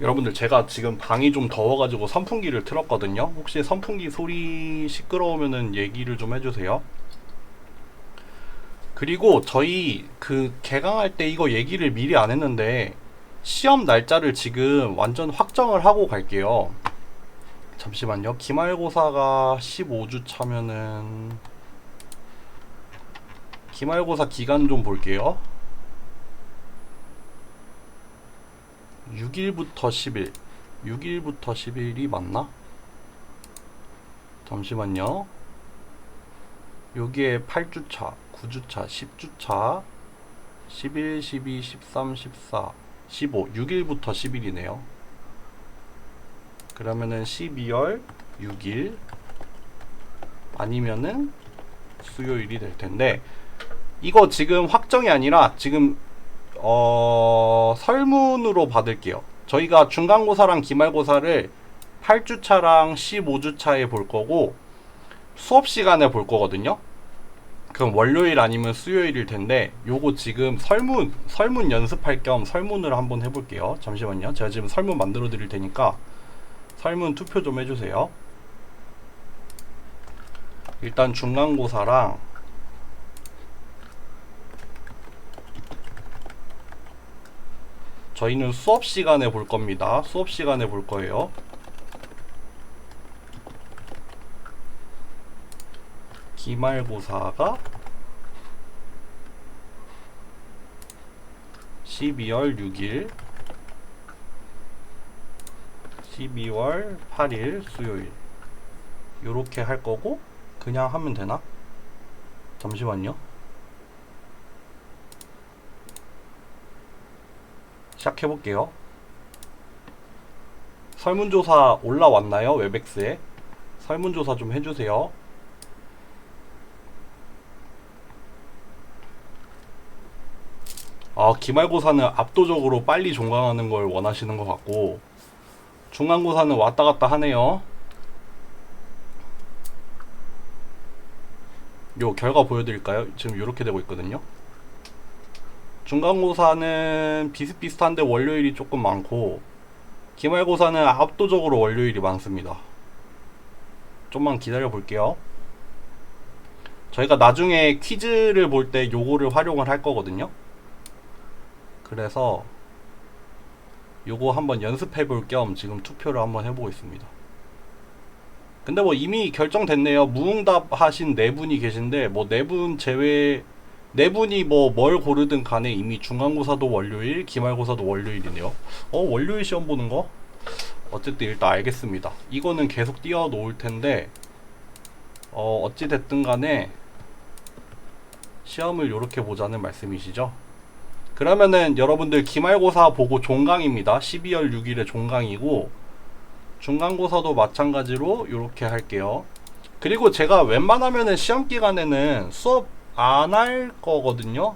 여러분들 제가 지금 방이 좀 더워가지고 선풍기를 틀었거든요. 혹시 선풍기 소리 시끄러우면은 얘기를 좀 해주세요. 그리고 저희 그 개강할 때 이거 얘기를 미리 안 했는데 시험 날짜를 지금 완전 확정을 하고 갈게요. 잠시만요. 기말고사가 15주 차면은 기말고사 기간 좀 볼게요. 6일부터 10일. 6일부터 10일이 맞나? 잠시만요. 여기에 8주차, 9주차, 10주차, 11, 12, 13, 14, 15, 6일부터 10일이네요. 그러면은 12월 6일 아니면은 수요일이 될 텐데, 이거 지금 확정이 아니라 지금 설문으로 받을게요. 저희가 중간고사랑 기말고사를 8주차랑 15주차에 볼 거고 수업 시간에 볼 거거든요. 그럼 월요일 아니면 수요일일 텐데, 요거 지금 설문 연습할 겸 설문을 한번 해볼게요. 잠시만요. 제가 지금 설문 만들어 드릴 테니까 설문 투표 좀 해주세요. 일단 중간고사랑 저희는 수업 시간에 볼 겁니다. 수업 시간에 볼 거예요. 기말고사가 12월 6일, 12월 8일 수요일 요렇게 할 거고, 그냥 하면 되나? 잠시만요. 시작해볼게요. 설문조사 올라왔나요? 웹엑스에 설문조사 좀 해주세요. 기말고사는 압도적으로 빨리 종강하는 걸 원하시는 것 같고, 중간고사는 왔다 갔다 하네요. 요 결과 보여드릴까요? 지금 이렇게 되고 있거든요. 중간고사는 비슷비슷한데 월요일이 조금 많고, 기말고사는 압도적으로 월요일이 많습니다. 좀만 기다려 볼게요. 저희가 나중에 퀴즈를 볼 때 요거를 활용을 할 거거든요. 그래서 요거 한번 연습해 볼 겸 지금 투표를 한번 해보고 있습니다. 근데 뭐 이미 결정됐네요. 무응답 하신 네 분이 계신데, 뭐 네 분 제외, 네 분이 뭐 뭘 고르든 간에 이미 중간고사도 월요일, 기말고사도 월요일이네요. 월요일 시험 보는 거? 어쨌든 일단 알겠습니다. 이거는 계속 띄워 놓을 텐데, 어찌 됐든 간에 시험을 요렇게 보자는 말씀이시죠? 그러면은 여러분들 기말고사 보고 종강입니다. 12월 6일에 종강이고, 중간고사도 마찬가지로 이렇게 할게요. 그리고 제가 웬만하면은 시험 기간에는 수업 안 할 거거든요.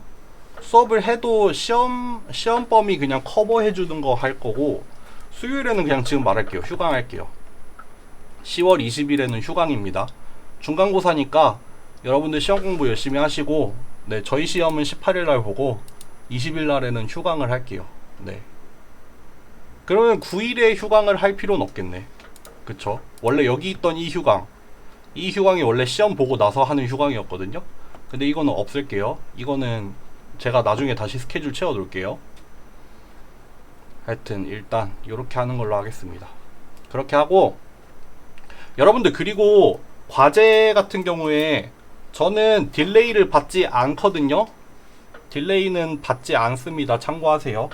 수업을 해도 시험 범위 그냥 커버해 주는 거 할 거고, 수요일에는 그냥 지금 말할게요. 휴강할게요. 10월 20일에는 휴강입니다. 중간고사니까 여러분들 시험 공부 열심히 하시고, 네, 저희 시험은 18일 날 보고 20일 날에는 휴강을 할게요. 네. 그러면 9일에 휴강을 할 필요는 없겠네. 그쵸? 원래 여기 있던 이 휴강이 원래 시험 보고 나서 하는 휴강이었거든요. 근데 이거는 없앨게요. 이거는 제가 나중에 다시 스케줄 채워 놓을게요. 하여튼 일단 이렇게 하는 걸로 하겠습니다. 그렇게 하고, 여러분들 그리고 과제 같은 경우에 저는 딜레이를 받지 않거든요. 딜레이는 받지 않습니다. 참고하세요.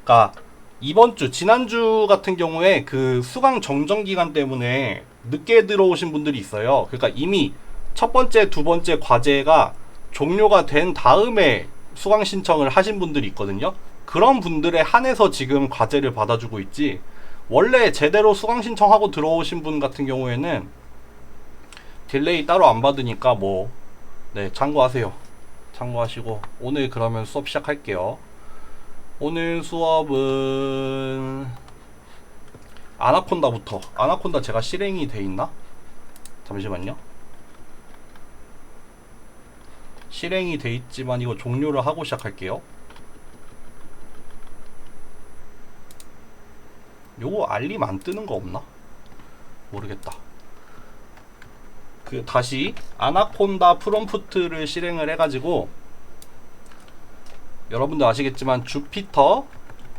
그러니까 이번 주, 지난주 같은 경우에 그 수강 정정 기간 때문에 늦게 들어오신 분들이 있어요. 그러니까 이미 첫 번째, 두 번째 과제가 종료가 된 다음에 수강 신청을 하신 분들이 있거든요. 그런 분들에 한해서 지금 과제를 받아주고 있지, 원래 제대로 수강 신청하고 들어오신 분 같은 경우에는 딜레이 따로 안 받으니까 뭐, 네, 참고하세요. 참고하시고, 오늘 그러면 수업 시작할게요. 오늘 수업은 아나콘다부터. 아나콘다 제가 실행이 돼 있나? 잠시만요. 실행이 돼 있지만 이거 종료를 하고 시작할게요. 요거 알림 안 뜨는 거 없나? 모르겠다. 그 다시 아나콘다 프롬프트를 실행을 해가지고 여러분들 아시겠지만 주피터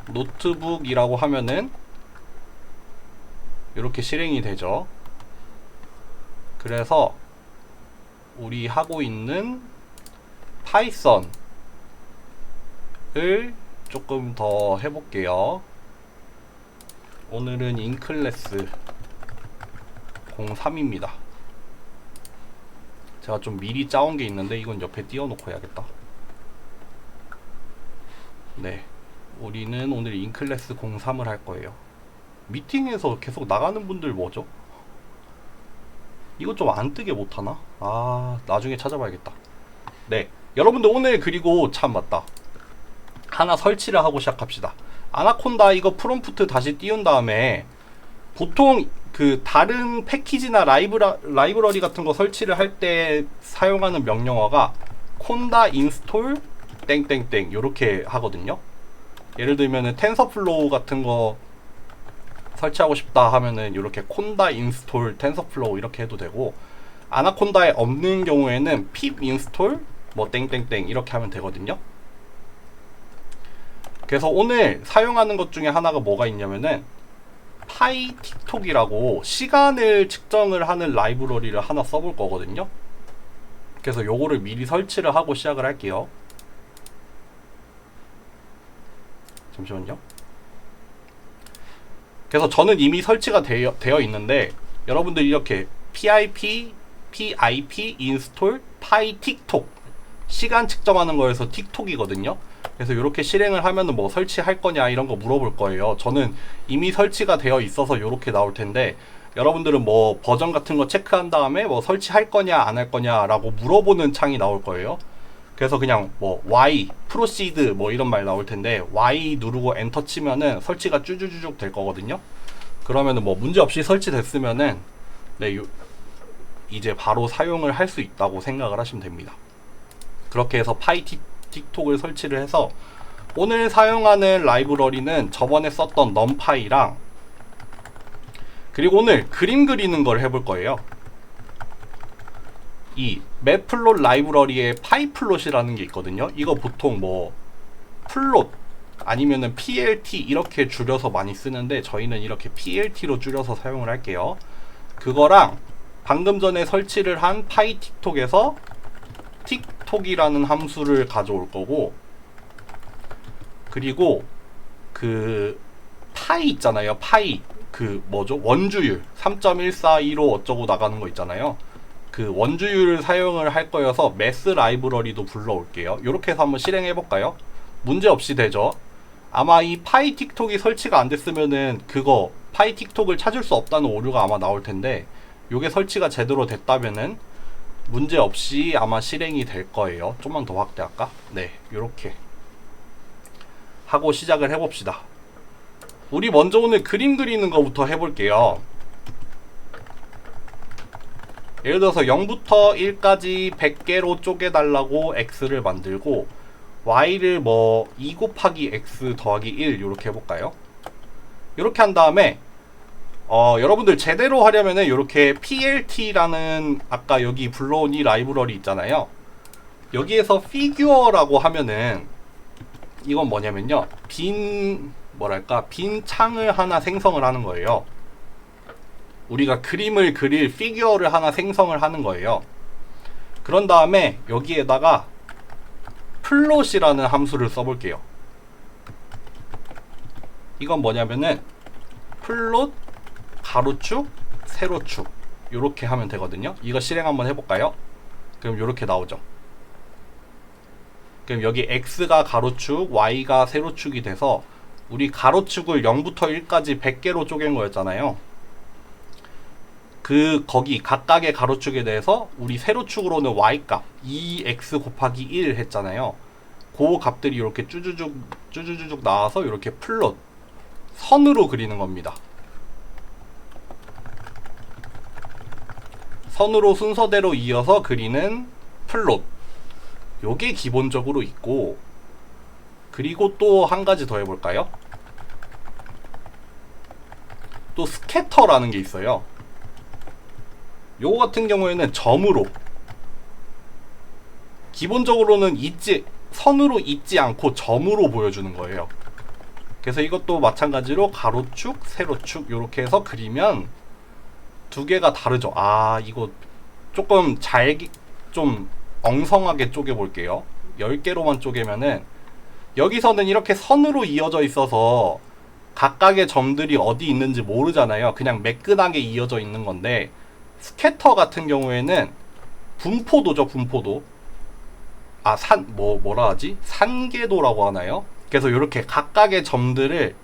노트북이라고 하면은 이렇게 실행이 되죠. 그래서 우리 하고 있는 파이썬을 조금 더 해볼게요. 오늘은 인클래스 03입니다. 제가 좀 미리 짜온 게 있는데 이건 옆에 띄워놓고 해야겠다. 네, 우리는 오늘 인클래스 03을 할 거예요. 미팅에서 계속 나가는 분들 뭐죠? 이거 좀 안 뜨게 못하나? 아, 나중에 찾아봐야겠다. 네, 여러분들 오늘 그리고 참 맞다. 하나 설치를 하고 시작합시다. 아나콘다 이거 프롬프트 다시 띄운 다음에 보통 그 다른 패키지나 라이브러리 같은 거 설치를 할 때 사용하는 명령어가 콘다 인스톨 땡땡땡 요렇게 하거든요. 예를 들면은 텐서플로우 같은 거 설치하고 싶다 하면은 이렇게 콘다 인스톨 텐서플로우 이렇게 해도 되고, 아나콘다에 없는 경우에는 pip 인스톨 뭐 땡땡땡 이렇게 하면 되거든요. 그래서 오늘 사용하는 것 중에 하나가 뭐가 있냐면은 파이틱톡이라고 시간을 측정을 하는 라이브러리를 하나 써볼 거거든요. 그래서 요거를 미리 설치를 하고 시작을 할게요. 잠시만요. 그래서 저는 이미 설치가 되어 있는데 여러분들이 이렇게 pip install pytiktok 시간 측정하는 거에서 틱톡이거든요. 그래서 이렇게 실행을 하면은 뭐 설치할 거냐 이런 거 물어볼 거예요. 저는 이미 설치가 되어 있어서 이렇게 나올 텐데 여러분들은 뭐 버전 같은 거 체크한 다음에 뭐 설치할 거냐 안 할 거냐 라고 물어보는 창이 나올 거예요. 그래서 그냥 뭐 Y, proceed 뭐 이런 말 나올 텐데 Y 누르고 엔터 치면은 설치가 쭈쭈쭈쭉 될 거거든요. 그러면은 뭐 문제 없이 설치됐으면은 네, 이제 바로 사용을 할 수 있다고 생각을 하시면 됩니다. 그렇게 해서 파이틱톡을 설치를 해서 오늘 사용하는 라이브러리는 저번에 썼던 numpy랑 그리고 오늘 그림 그리는 걸 해볼 거예요. 이 맵플롯 라이브러리에 파이플롯이라는 게 있거든요. 이거 보통 뭐 플롯 아니면은 PLT 이렇게 줄여서 많이 쓰는데 저희는 이렇게 PLT로 줄여서 사용을 할게요. 그거랑 방금 전에 설치를 한 파이틱톡에서 틱톡이라는 함수를 가져올 거고, 그리고 그 파이 있잖아요. 파이 그 뭐죠? 원주율 3.142로 어쩌고 나가는 거 있잖아요. 그 원주율을 사용을 할 거여서 매스 라이브러리도 불러올게요. 이렇게 해서 한번 실행해 볼까요? 문제 없이 되죠. 아마 이 파이틱톡이 설치가 안 됐으면은 그거 파이틱톡을 찾을 수 없다는 오류가 아마 나올 텐데 요게 설치가 제대로 됐다면은 문제 없이 아마 실행이 될 거예요. 좀만 더 확대할까? 네, 요렇게 하고 시작을 해봅시다. 우리 먼저 오늘 그림 그리는 거부터 해볼게요. 예를 들어서 0부터 1까지 100개로 쪼개달라고 x를 만들고 y를 뭐 2 곱하기 x 더하기 1 이렇게 해볼까요? 이렇게 한 다음에 여러분들 제대로 하려면은 이렇게 plt라는 아까 여기 불러온 이 라이브러리 있잖아요. 여기에서 figure라고 하면은 이건 뭐냐면요, 빈 창을 하나 생성을 하는 거예요. 우리가 그림을 그릴 피규어를 하나 생성을 하는 거예요. 그런 다음에 여기에다가 플롯이라는 함수를 써볼게요. 이건 뭐냐면은 플롯 가로축 세로축 이렇게 하면 되거든요. 이거 실행 한번 해볼까요? 그럼 이렇게 나오죠. 그럼 여기 x가 가로축 y가 세로축이 돼서 우리 가로축을 0부터 1까지 100개로 쪼갠 거였잖아요. 거기 각각의 가로축에 대해서 우리 세로축으로는 y값 2x 곱하기 1 했잖아요. 그 값들이 이렇게 쭈쭈쭈 나와서 이렇게 플롯 선으로 그리는 겁니다. 선으로 순서대로 이어서 그리는 플롯, 요게 기본적으로 있고, 그리고 또 한 가지 더 해볼까요? 또 스캐터라는 게 있어요. 요거 같은 경우에는 점으로, 기본적으로는 선으로 잇지 않고 점으로 보여주는 거예요. 그래서 이것도 마찬가지로 가로축, 세로축 요렇게 해서 그리면 두 개가 다르죠. 아, 이거 조금 좀 엉성하게 쪼개 볼게요. 10개로만 쪼개면은 여기서는 이렇게 선으로 이어져 있어서 각각의 점들이 어디 있는지 모르잖아요. 그냥 매끈하게 이어져 있는 건데, 스캐터 같은 경우에는 분포도죠, 분포도. 아, 뭐라 하지? 산계도라고 하나요? 그래서 이렇게 각각의 점들을,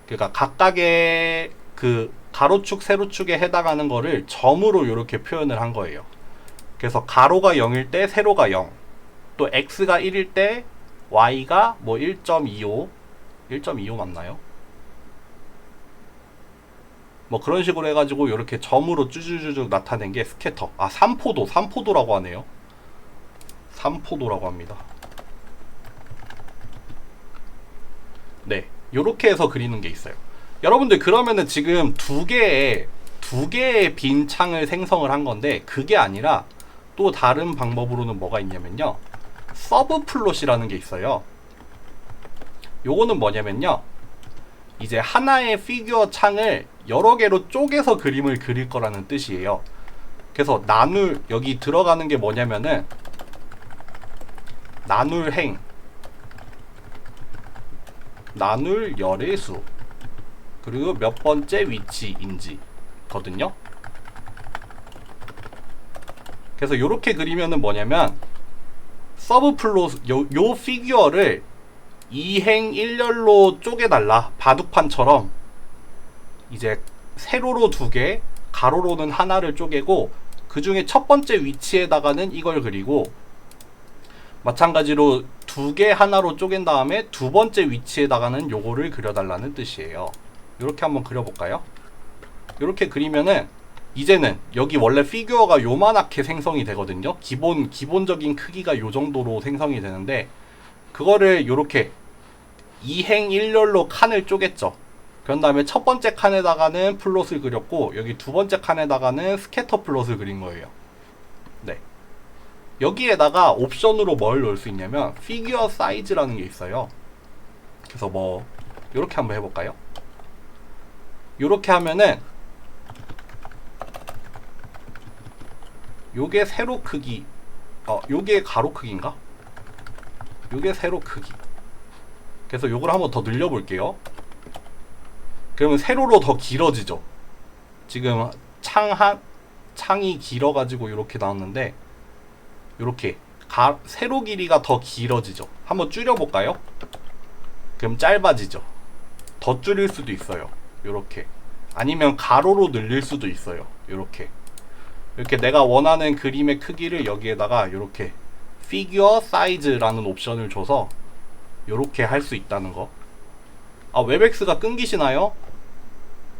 그러니까 각각의 그 가로축, 세로축에 해당하는 거를 점으로 이렇게 표현을 한 거예요. 그래서 가로가 0일 때 세로가 0, 또 x가 1일 때 y가 뭐 1.25, 1.25 맞나요? 뭐 그런 식으로 해가지고 이렇게 점으로 쭈쭈쭈쭈 나타낸 게 스캐터. 아, 삼포도라고 하네요. 삼포도라고 합니다. 네, 요렇게 해서 그리는 게 있어요. 여러분들, 그러면은 지금 두 개의 빈 창을 생성을 한 건데, 그게 아니라 또 다른 방법으로는 뭐가 있냐면요, 서브 플롯이라는 게 있어요. 요거는 뭐냐면요, 이제 하나의 피규어 창을 여러 개로 쪼개서 그림을 그릴 거라는 뜻이에요. 그래서 여기 들어가는 게 뭐냐면은 나눌행, 나눌 열의 수, 그리고 몇 번째 위치인지 거든요. 그래서 요렇게 그리면은 뭐냐면, 서브 플롯, 요 피규어를 2행 1열로 쪼개달라, 바둑판처럼. 이제 세로로 2개, 가로로는 하나를 쪼개고, 그 중에 첫 번째 위치에다가는 이걸 그리고, 마찬가지로 2개 하나로 쪼갠 다음에 두 번째 위치에다가는 요거를 그려달라는 뜻이에요. 이렇게 한번 그려볼까요? 이렇게 그리면은 이제는 여기 원래 피규어가 요만하게 생성이 되거든요. 기본적인 크기가 요 정도로 생성이 되는데, 그거를 요렇게 2행 1열로 칸을 쪼갰죠. 그런 다음에 첫 번째 칸에다가는 플롯을 그렸고, 여기 두 번째 칸에다가는 스캐터 플롯을 그린 거예요. 네. 여기에다가 옵션으로 뭘 넣을 수 있냐면, 피규어 사이즈라는 게 있어요. 그래서 뭐 요렇게 한번 해볼까요? 요렇게 하면은 요게 세로 크기, 요게 가로 크기인가? 요게 세로 크기. 그래서 요걸 한번 더 늘려볼게요. 그러면 세로로 더 길어지죠. 지금 창이 길어가지고 이렇게 나왔는데, 요렇게 세로 길이가 더 길어지죠. 한번 줄여볼까요? 그럼 짧아지죠. 더 줄일 수도 있어요. 요렇게. 아니면 가로로 늘릴 수도 있어요. 요렇게. 이렇게 내가 원하는 그림의 크기를 여기에다가 요렇게 피규어 사이즈라는 옵션을 줘서 요렇게 할 수 있다는 거. 아, 웹엑스가 끊기시나요?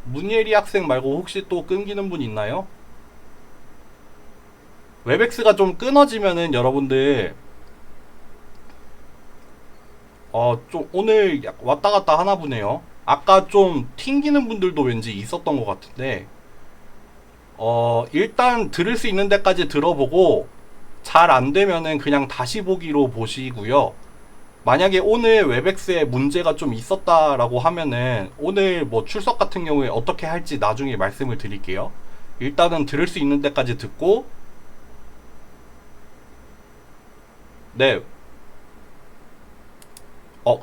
문예리 학생 말고 혹시 또 끊기는 분 있나요? 웹엑스가 좀 끊어지면은 여러분들 좀 오늘 왔다 갔다 하나 보네요. 아까 좀 튕기는 분들도 왠지 있었던 것 같은데, 일단 들을 수 있는 데까지 들어보고 잘 안 되면은 그냥 다시 보기로 보시고요. 만약에 오늘 웹엑스에 문제가 좀 있었다라고 하면은 오늘 뭐 출석 같은 경우에 어떻게 할지 나중에 말씀을 드릴게요. 일단은 들을 수 있는 데까지 듣고, 네.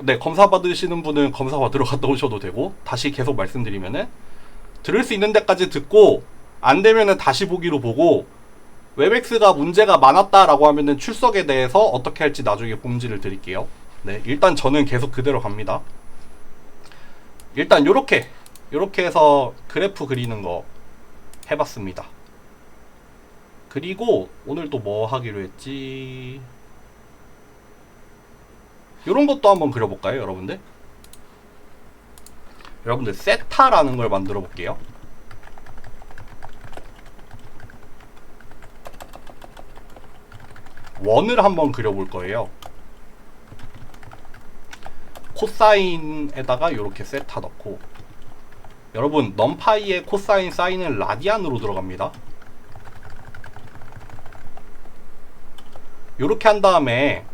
네, 검사 받으시는 분은 검사 받으러 갔다 오셔도 되고, 다시 계속 말씀드리면은 들을 수 있는 데까지 듣고 안 되면은 다시 보기로 보고, 웹엑스가 문제가 많았다라고 하면은 출석에 대해서 어떻게 할지 나중에 공지를 드릴게요. 네, 일단 저는 계속 그대로 갑니다. 일단 요렇게 해서 그래프 그리는 거 해봤습니다. 그리고 오늘 또 뭐 하기로 했지? 요런 것도 한번 그려볼까요, 여러분들? 여러분들, 세타라는 걸 만들어 볼게요. 원을 한번 그려볼 거예요. 코사인에다가 요렇게 세타 넣고, 여러분 넘파이의 코사인 사인은 라디안으로 들어갑니다. 요렇게 한 다음에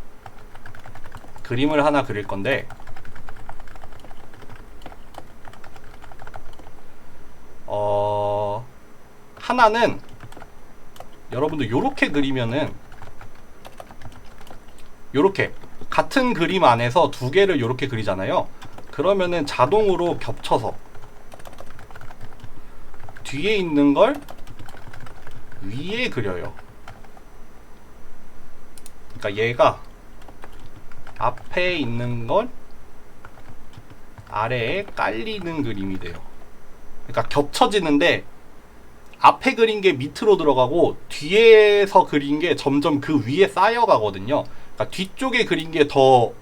그림을 하나 그릴 건데, 하나는 여러분들 요렇게 그리면은, 요렇게 같은 그림 안에서 두 개를 요렇게 그리잖아요. 그러면은 자동으로 겹쳐서 뒤에 있는 걸 위에 그려요. 그러니까 얘가 앞에 있는 건 아래에 깔리는 그림이 돼요. 그러니까 겹쳐지는데 앞에 그린 게 밑으로 들어가고 뒤에서 그린 게 점점 그 위에 쌓여가거든요. 그러니까 뒤쪽에 그린 게 더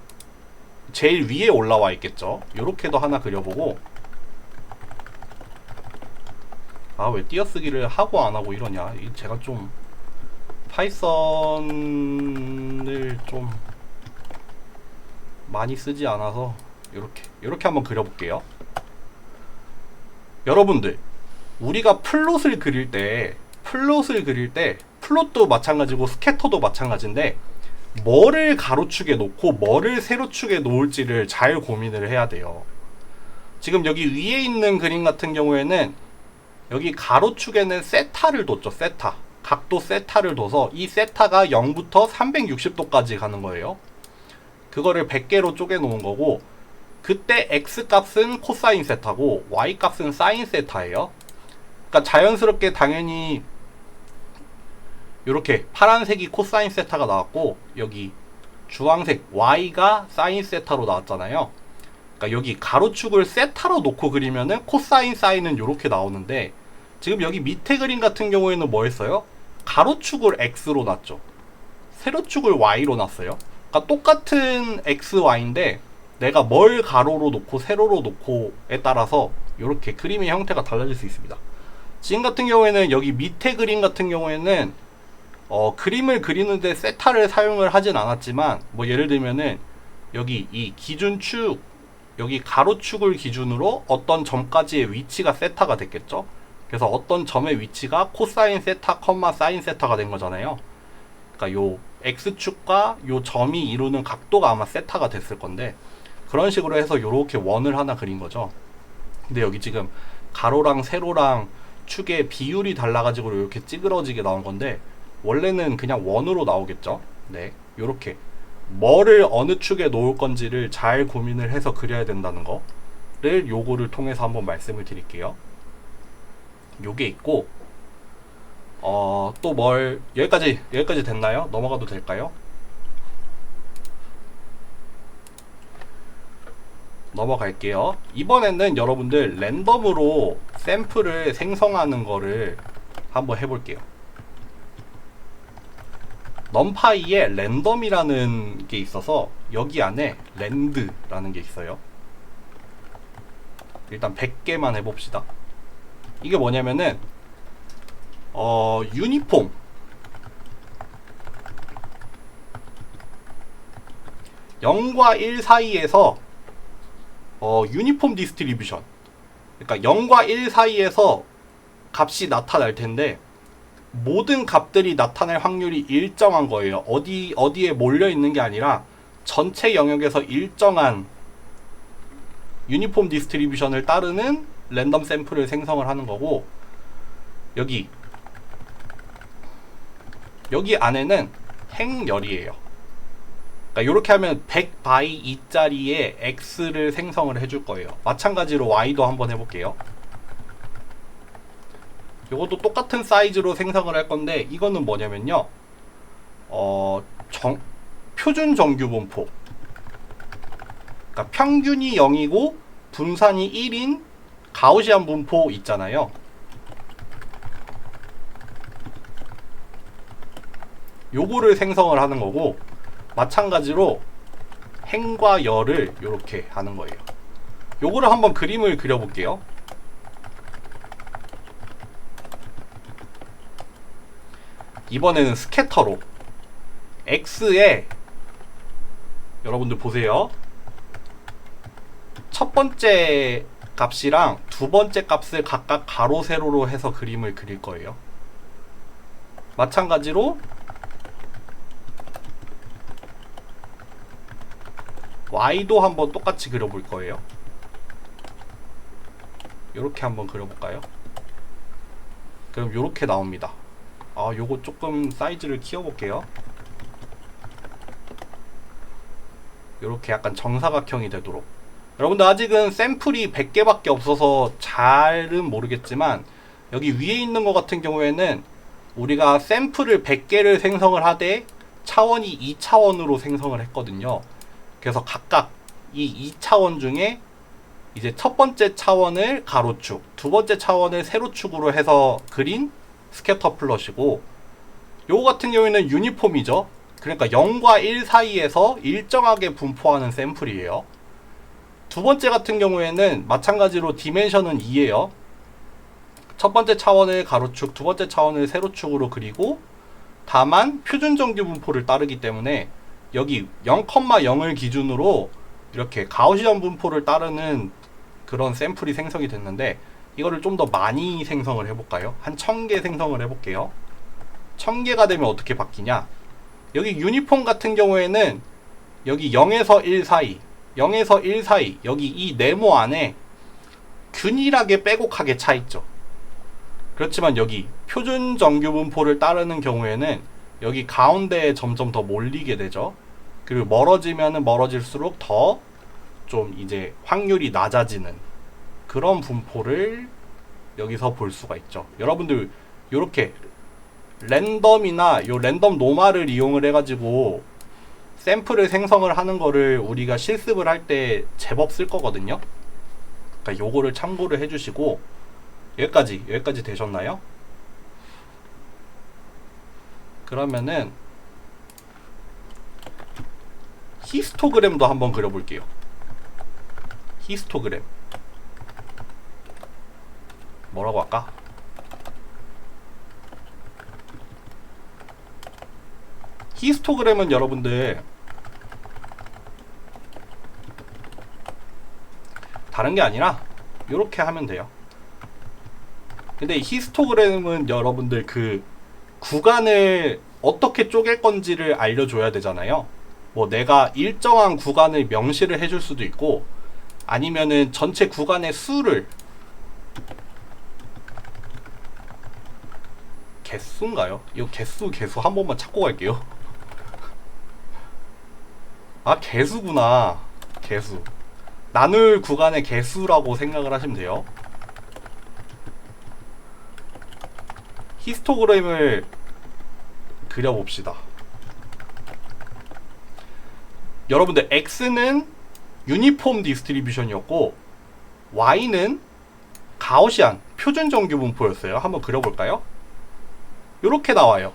제일 위에 올라와 있겠죠. 요렇게도 하나 그려보고, 아, 왜 띄어쓰기를 하고 안 하고 이러냐. 제가 좀 파이썬을 좀 많이 쓰지 않아서 요렇게 한번 그려볼게요. 여러분들, 우리가 플롯을 그릴 때 플롯도 마찬가지고 스캐터도 마찬가지인데, 뭐를 가로축에 놓고 뭐를 세로축에 놓을지를 잘 고민을 해야 돼요. 지금 여기 위에 있는 그림 같은 경우에는 여기 가로축에는 세타를 뒀죠. 세타, 각도 세타를 둬서 이 세타가 0부터 360도까지 가는 거예요. 그거를 100개로 쪼개 놓은 거고, 그때 x 값은 코사인 세타고 y 값은 사인 세타예요. 그러니까 자연스럽게 당연히 이렇게 파란색이 코사인 세타가 나왔고, 여기 주황색 y가 사인 세타로 나왔잖아요. 그러니까 여기 가로축을 세타로 놓고 그리면은 코사인 사인은 이렇게 나오는데, 지금 여기 밑에 그림 같은 경우에는 뭐 했어요? 가로축을 x로 놨죠. 세로축을 y로 놨어요. 그러니까 똑같은 x, y인데 내가 뭘 가로로 놓고 세로로 놓고에 따라서 이렇게 그림의 형태가 달라질 수 있습니다. 지금 같은 경우에는 여기 밑에 그림 같은 경우에는 그림을 그리는데 세타를 사용을 하진 않았지만, 뭐 예를 들면은 여기 이 기준축, 여기 가로축을 기준으로 어떤 점까지의 위치가 세타가 됐겠죠. 그래서 어떤 점의 위치가 코사인 세타, 사인 세타가 된 거잖아요. 그러니까 요 x축과 요 점이 이루는 각도가 아마 세타가 됐을 건데, 그런 식으로 해서 요렇게 원을 하나 그린 거죠. 근데 여기 지금 가로랑 세로랑 축의 비율이 달라가지고 이렇게 찌그러지게 나온 건데, 원래는 그냥 원으로 나오겠죠. 네, 요렇게 뭐를 어느 축에 놓을 건지를 잘 고민을 해서 그려야 된다는 거를 요거를 통해서 한번 말씀을 드릴게요. 요게 있고, 또 여기까지 됐나요? 넘어가도 될까요? 넘어갈게요. 이번에는 여러분들 랜덤으로 샘플을 생성하는 거를 한번 해볼게요. 넘파이에 랜덤이라는 게 있어서 여기 안에 랜드라는 게 있어요. 일단 100개만 해봅시다. 이게 뭐냐면은 유니폼, 0과 1 사이에서 유니폼 디스트리뷰션, 그러니까 0과 1 사이에서 값이 나타날 텐데, 모든 값들이 나타날 확률이 일정한 거예요. 어디에 몰려 있는 게 아니라 전체 영역에서 일정한 유니폼 디스트리뷰션을 따르는 랜덤 샘플을 생성을 하는 거고, 여기 안에는 행열이에요. 그러니까 이렇게 하면 100 by 2짜리의 x를 생성을 해줄 거예요. 마찬가지로 y도 한번 해볼게요. 이것도 똑같은 사이즈로 생성을 할 건데, 이거는 뭐냐면요, 표준 정규 분포, 그러니까 평균이 0이고 분산이 1인 가우시안 분포 있잖아요. 요거를 생성을 하는 거고, 마찬가지로 행과 열을 이렇게 하는 거예요. 요거를 한번 그림을 그려볼게요. 이번에는 스캐터로 x에, 여러분들 보세요, 첫 번째 값이랑 두 번째 값을 각각 가로 세로로 해서 그림을 그릴 거예요. 마찬가지로 y도 한번 똑같이 그려볼 거예요. 이렇게 한번 그려볼까요? 그럼 이렇게 나옵니다. 요거 조금 사이즈를 키워볼게요. 이렇게 약간 정사각형이 되도록. 여러분들 아직은 샘플이 100개밖에 없어서 잘은 모르겠지만 여기 위에 있는 것 같은 경우에는 우리가 샘플을 100개를 생성을 하되 차원이 2차원으로 생성을 했거든요. 그래서 각각 이 2차원 중에 이제 첫 번째 차원을 가로축, 두 번째 차원을 세로축으로 해서 그린 스캐터 플롯이고, 요거 같은 경우에는 유니폼이죠. 그러니까 0과 1 사이에서 일정하게 분포하는 샘플이에요. 두 번째 같은 경우에는 마찬가지로 디멘션은 2예요. 첫 번째 차원을 가로축, 두 번째 차원을 세로축으로 그리고, 다만 표준 정규 분포를 따르기 때문에 여기 0,0을 기준으로 이렇게 가우시안 분포를 따르는 그런 샘플이 생성이 됐는데, 이거를 좀 더 많이 생성을 해볼까요? 한 1000개 생성을 해볼게요. 1000개가 되면 어떻게 바뀌냐? 여기 유니폼 같은 경우에는 여기 0에서 1 사이, 0에서 1 사이, 여기 이 네모 안에 균일하게 빼곡하게 차 있죠. 그렇지만 여기 표준 정규 분포를 따르는 경우에는 여기 가운데에 점점 더 몰리게 되죠. 그리고 멀어지면은 멀어질수록 더 좀 이제 확률이 낮아지는 그런 분포를 여기서 볼 수가 있죠. 여러분들 요렇게 랜덤이나 요 랜덤 노말을 이용을 해가지고 샘플을 생성을 하는 거를 우리가 실습을 할 때 제법 쓸 거거든요. 그러니까 요거를 참고를 해주시고, 여기까지 되셨나요? 그러면은 히스토그램도 한번 그려볼게요. 히스토그램 뭐라고 할까? 히스토그램은 여러분들 다른 게 아니라 이렇게 하면 돼요. 근데 히스토그램은 여러분들 그 구간을 어떻게 쪼갤 건지를 알려줘야 되잖아요. 뭐 내가 일정한 구간을 명시를 해줄 수도 있고, 아니면은 전체 구간의 수를, 개수인가요? 이거 개수 한 번만 찾고 갈게요. 개수구나. 개수. 나눌 구간의 개수라고 생각을 하시면 돼요. 히스토그램을 그려봅시다. 여러분들 X는 유니폼 디스트리뷰션이었고 Y는 가우시안 표준 정규 분포였어요. 한번 그려볼까요? 이렇게 나와요.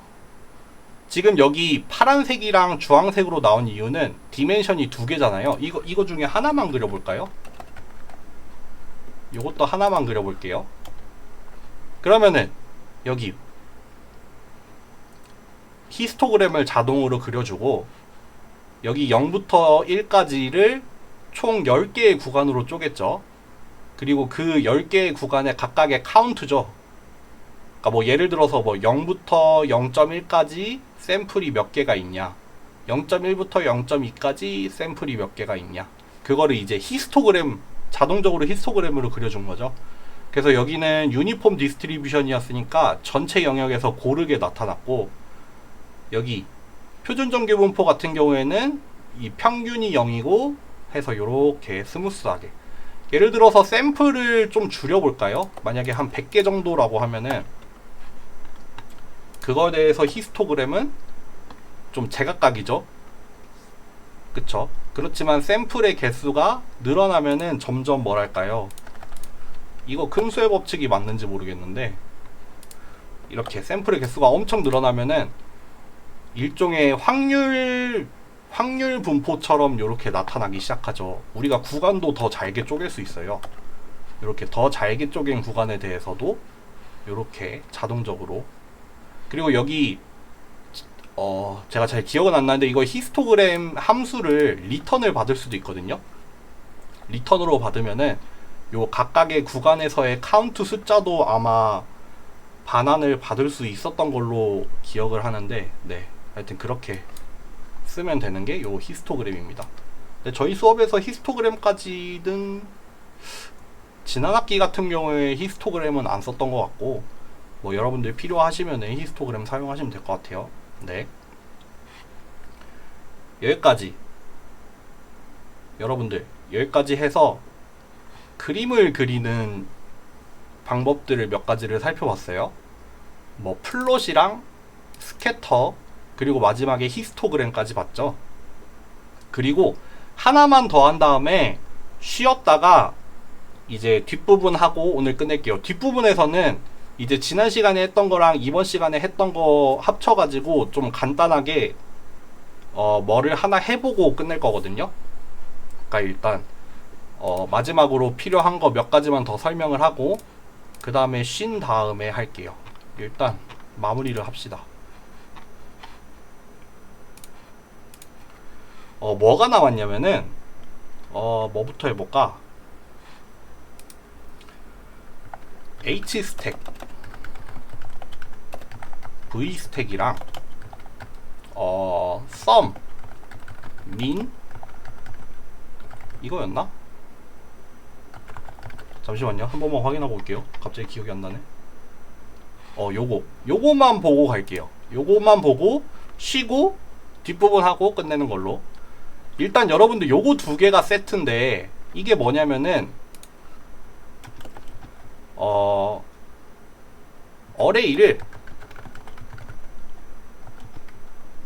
지금 여기 파란색이랑 주황색으로 나온 이유는 디멘션이 2개잖아요. 이거 중에 하나만 그려볼까요? 이것도 하나만 그려볼게요. 그러면은 여기 히스토그램을 자동으로 그려주고, 여기 0부터 1까지를 총 10개의 구간으로 쪼갰죠. 그리고 그 10개의 구간의 각각의 카운트죠. 그러니까 뭐 예를 들어서 뭐 0부터 0.1까지 샘플이 몇 개가 있냐, 0.1부터 0.2까지 샘플이 몇 개가 있냐, 그거를 이제 자동적으로 히스토그램으로 그려준 거죠. 그래서 여기는 유니폼 디스트리뷰션이었으니까 전체 영역에서 고르게 나타났고, 여기 표준 정규 분포 같은 경우에는 이 평균이 0이고 해서 요렇게 스무스하게. 예를 들어서 샘플을 좀 줄여볼까요? 만약에 한 100개 정도라고 하면은 그거에 대해서 히스토그램은 좀 제각각이죠. 그쵸? 그렇지만 샘플의 개수가 늘어나면은 점점 뭐랄까요? 이거 금수의 법칙이 맞는지 모르겠는데, 이렇게 샘플의 개수가 엄청 늘어나면은 일종의 확률 분포처럼 이렇게 나타나기 시작하죠. 우리가 구간도 더 잘게 쪼갤 수 있어요. 이렇게 더 잘게 쪼갠 구간에 대해서도 이렇게 자동적으로. 그리고 여기 제가 잘 기억은 안 나는데 이거 히스토그램 함수를 리턴을 받을 수도 있거든요. 리턴으로 받으면은 요 각각의 구간에서의 카운트 숫자도 아마 반환을 받을 수 있었던 걸로 기억을 하는데, 네, 하여튼 그렇게 쓰면 되는 게 요 히스토그램입니다. 근데 저희 수업에서 히스토그램까지는 지난 학기 같은 경우에 히스토그램은 안 썼던 것 같고, 뭐 여러분들 필요하시면은 히스토그램 사용하시면 될 것 같아요. 네, 여기까지 여러분들 여기까지 해서 그림을 그리는 방법들을 몇 가지를 살펴봤어요. 뭐 플롯이랑 스캐터, 그리고 마지막에 히스토그램까지 봤죠. 그리고 하나만 더 한 다음에 쉬었다가 이제 뒷부분 하고 오늘 끝낼게요. 뒷부분에서는 이제 지난 시간에 했던 거랑 이번 시간에 했던 거 합쳐가지고 좀 간단하게 뭐를 하나 해보고 끝낼 거거든요. 그러니까 일단 마지막으로 필요한 거 몇 가지만 더 설명을 하고 그 다음에 쉰 다음에 할게요. 일단 마무리를 합시다. 뭐가 나왔냐면은 뭐부터 해볼까? H스택, V스택이랑 sum, min 이거였나? 잠시만요. 한 번만 확인하고 올게요. 갑자기 기억이 안 나네. 요거만 보고 갈게요. 요거만 보고 쉬고 뒷부분 하고 끝내는 걸로. 일단 여러분들 요거 두 개가 세트인데 이게 뭐냐면은 어레이를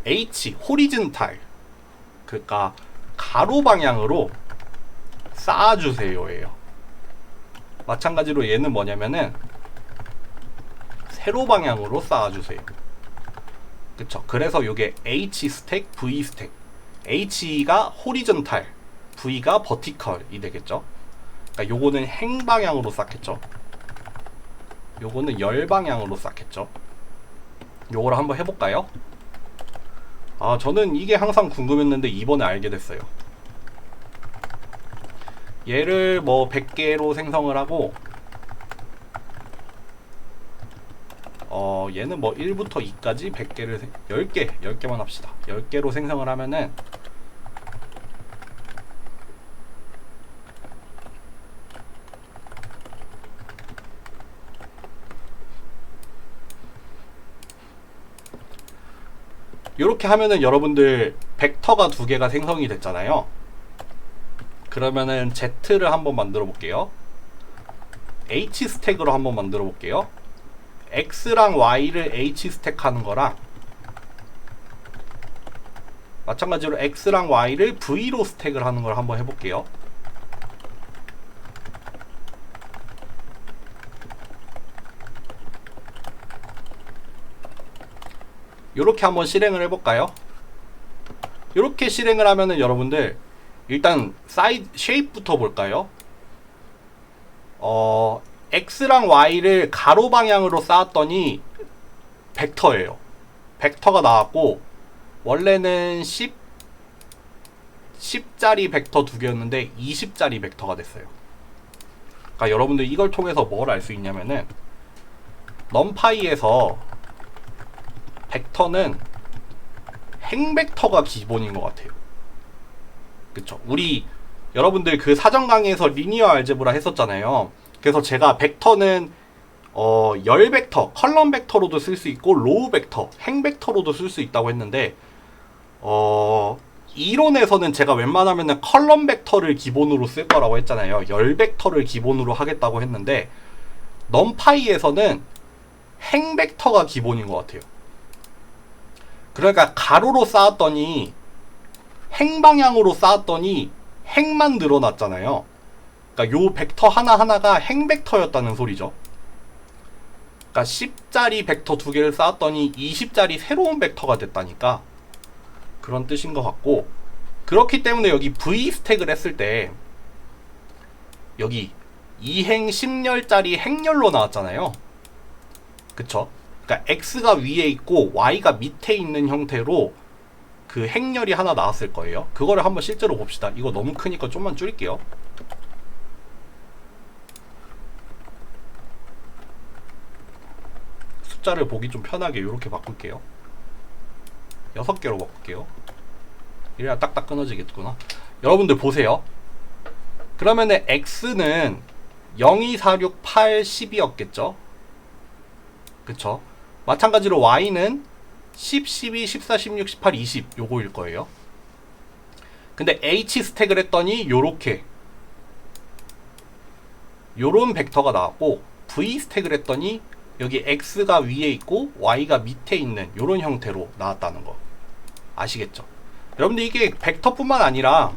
H 호리즌탈, 그러니까 가로 방향으로 쌓아주세요예요. 마찬가지로 얘는 뭐냐면은 세로 방향으로 쌓아주세요. 그쵸? 그래서 요게 H 스택, V 스택. H가 호리전탈, V가 버티컬이 되겠죠? 그러니까 요거는 행 방향으로 쌓겠죠? 요거는 열 방향으로 쌓겠죠? 요거를 한번 해볼까요? 저는 이게 항상 궁금했는데 이번에 알게 됐어요. 얘를 뭐 100개로 생성을 하고 얘는 뭐 1부터 2까지 100개를 10개만 합시다. 10개로 생성을 하면은 요렇게 하면은 여러분들 벡터가 두 개가 생성이 됐잖아요. 그러면은 Z를 한번 만들어 볼게요. H 스택으로 한번 만들어 볼게요. X랑 Y를 H 스택 하는 거랑 마찬가지로 X랑 Y를 V로 스택을 하는 걸 한번 해볼게요. 요렇게 한번 실행을 해볼까요? 요렇게 실행을 하면은 여러분들 일단 사이드 쉐입부터 볼까요? X랑 Y를 가로 방향으로 쌓았더니 벡터예요. 벡터가 나왔고 원래는 10짜리 벡터 두 개였는데 20짜리 벡터가 됐어요. 그러니까 여러분들 이걸 통해서 뭘 알 수 있냐면은 넘파이에서 벡터는 행벡터가 기본인 것 같아요. 그쵸? 우리 여러분들 그 사전 강의에서 리니어 알제브라 했었잖아요. 그래서 제가 벡터는 열 벡터, 컬럼 벡터로도 쓸 수 있고 로우 벡터, 행 벡터로도 쓸 수 있다고 했는데 이론에서는 제가 웬만하면은 컬럼 벡터를 기본으로 쓸 거라고 했잖아요. 열 벡터를 기본으로 하겠다고 했는데 넘파이에서는 행 벡터가 기본인 것 같아요. 그러니까 가로로 쌓았더니 행 방향으로 쌓았더니 행만 늘어났잖아요. 그러니까 요 벡터 하나하나가 행 벡터였다는 소리죠. 그러니까 10짜리 벡터 두 개를 쌓았더니 20짜리 새로운 벡터가 됐다니까 그런 뜻인 것 같고, 그렇기 때문에 여기 V 스택을 했을 때 여기 2행 10열짜리 행열로 나왔잖아요. 그쵸? 그러니까 X가 위에 있고 Y가 밑에 있는 형태로 그 행렬이 하나 나왔을 거예요. 그거를 한번 실제로 봅시다. 이거 너무 크니까 좀만 줄일게요. 숫자를 보기 좀 편하게 이렇게 바꿀게요. 6개로 바꿀게요. 이래야 딱딱 끊어지겠구나. 여러분들 보세요. 그러면은 x는 0, 2, 4, 6, 8, 12였겠죠? 그쵸? 마찬가지로 y는 10, 12, 14, 16, 18, 20 요거일 거예요. 근데 h 스택을 했더니 요렇게 요런 벡터가 나왔고, v 스택을 했더니 여기 x가 위에 있고 y가 밑에 있는 요런 형태로 나왔다는 거 아시겠죠? 여러분들 이게 벡터뿐만 아니라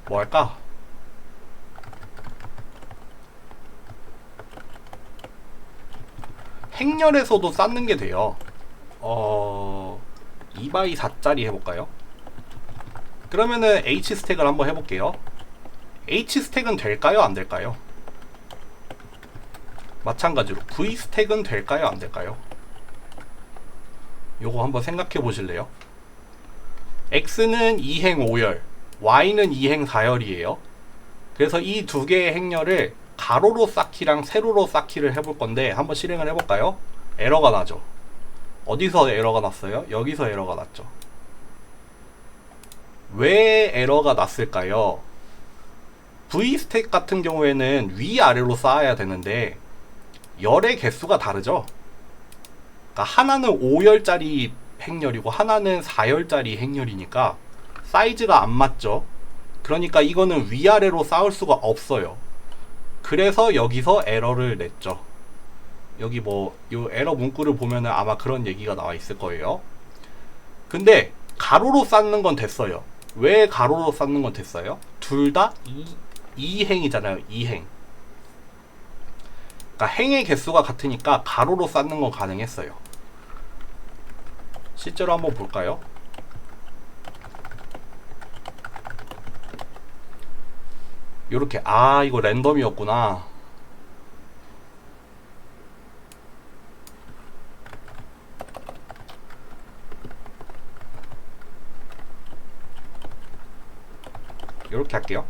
뭐 할까? 행렬에서도 쌓는 게 돼요. 2x4짜리 해볼까요? 그러면은 h 스택을 한번 해볼게요. h 스택은 될까요? 안 될까요? 마찬가지로 v 스택은 될까요? 안 될까요? 요거 한번 생각해 보실래요? x는 2행 5열, y는 2행 4열이에요. 그래서 이 두 개의 행렬을 가로로 쌓기랑 세로로 쌓기를 해볼 건데 한번 실행을 해볼까요? 에러가 나죠. 어디서 에러가 났어요? 여기서 에러가 났죠. 왜 에러가 났을까요? V스택 같은 경우에는 위아래로 쌓아야 되는데 열의 개수가 다르죠. 그러니까 하나는 5열짜리 행렬이고 하나는 4열짜리 행렬이니까 사이즈가 안 맞죠. 그러니까 이거는 위아래로 쌓을 수가 없어요. 그래서 여기서 에러를 냈죠. 여기 뭐 요 에러 문구를 보면은 아마 그런 얘기가 나와 있을 거예요. 근데 가로로 쌓는 건 됐어요. 왜 가로로 쌓는 건 됐어요? 둘 다 2행이잖아요. 2행. 그러니까 행의 개수가 같으니까 가로로 쌓는 건 가능했어요. 실제로 한번 볼까요? 요렇게, 아 이거 랜덤이었구나. 요렇게 할게요.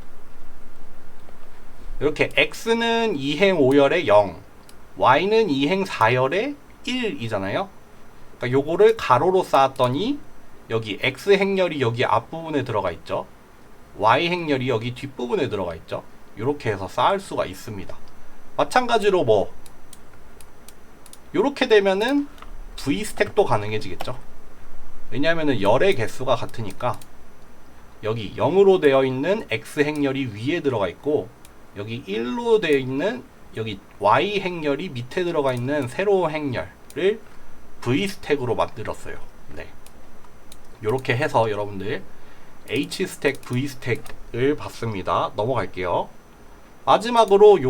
이렇게 x는 2행 5열에 0, y는 2행 4열에 1이잖아요. 그러니까 요거를 가로로 쌓았더니 여기 x 행렬이 여기 앞부분에 들어가 있죠. y 행렬이 여기 뒷부분에 들어가 있죠. 이렇게 해서 쌓을 수가 있습니다. 마찬가지로 뭐 이렇게 되면은 v 스택도 가능해지겠죠. 왜냐하면은 열의 개수가 같으니까 여기 0으로 되어 있는 x 행렬이 위에 들어가 있고 여기 1로 되어 있는 여기 y 행렬이 밑에 들어가 있는 세로 행렬을 v 스택으로 만들었어요. 네. 이렇게 해서 여러분들 h 스택, v 스택을 봤습니다. 넘어갈게요. 마지막으로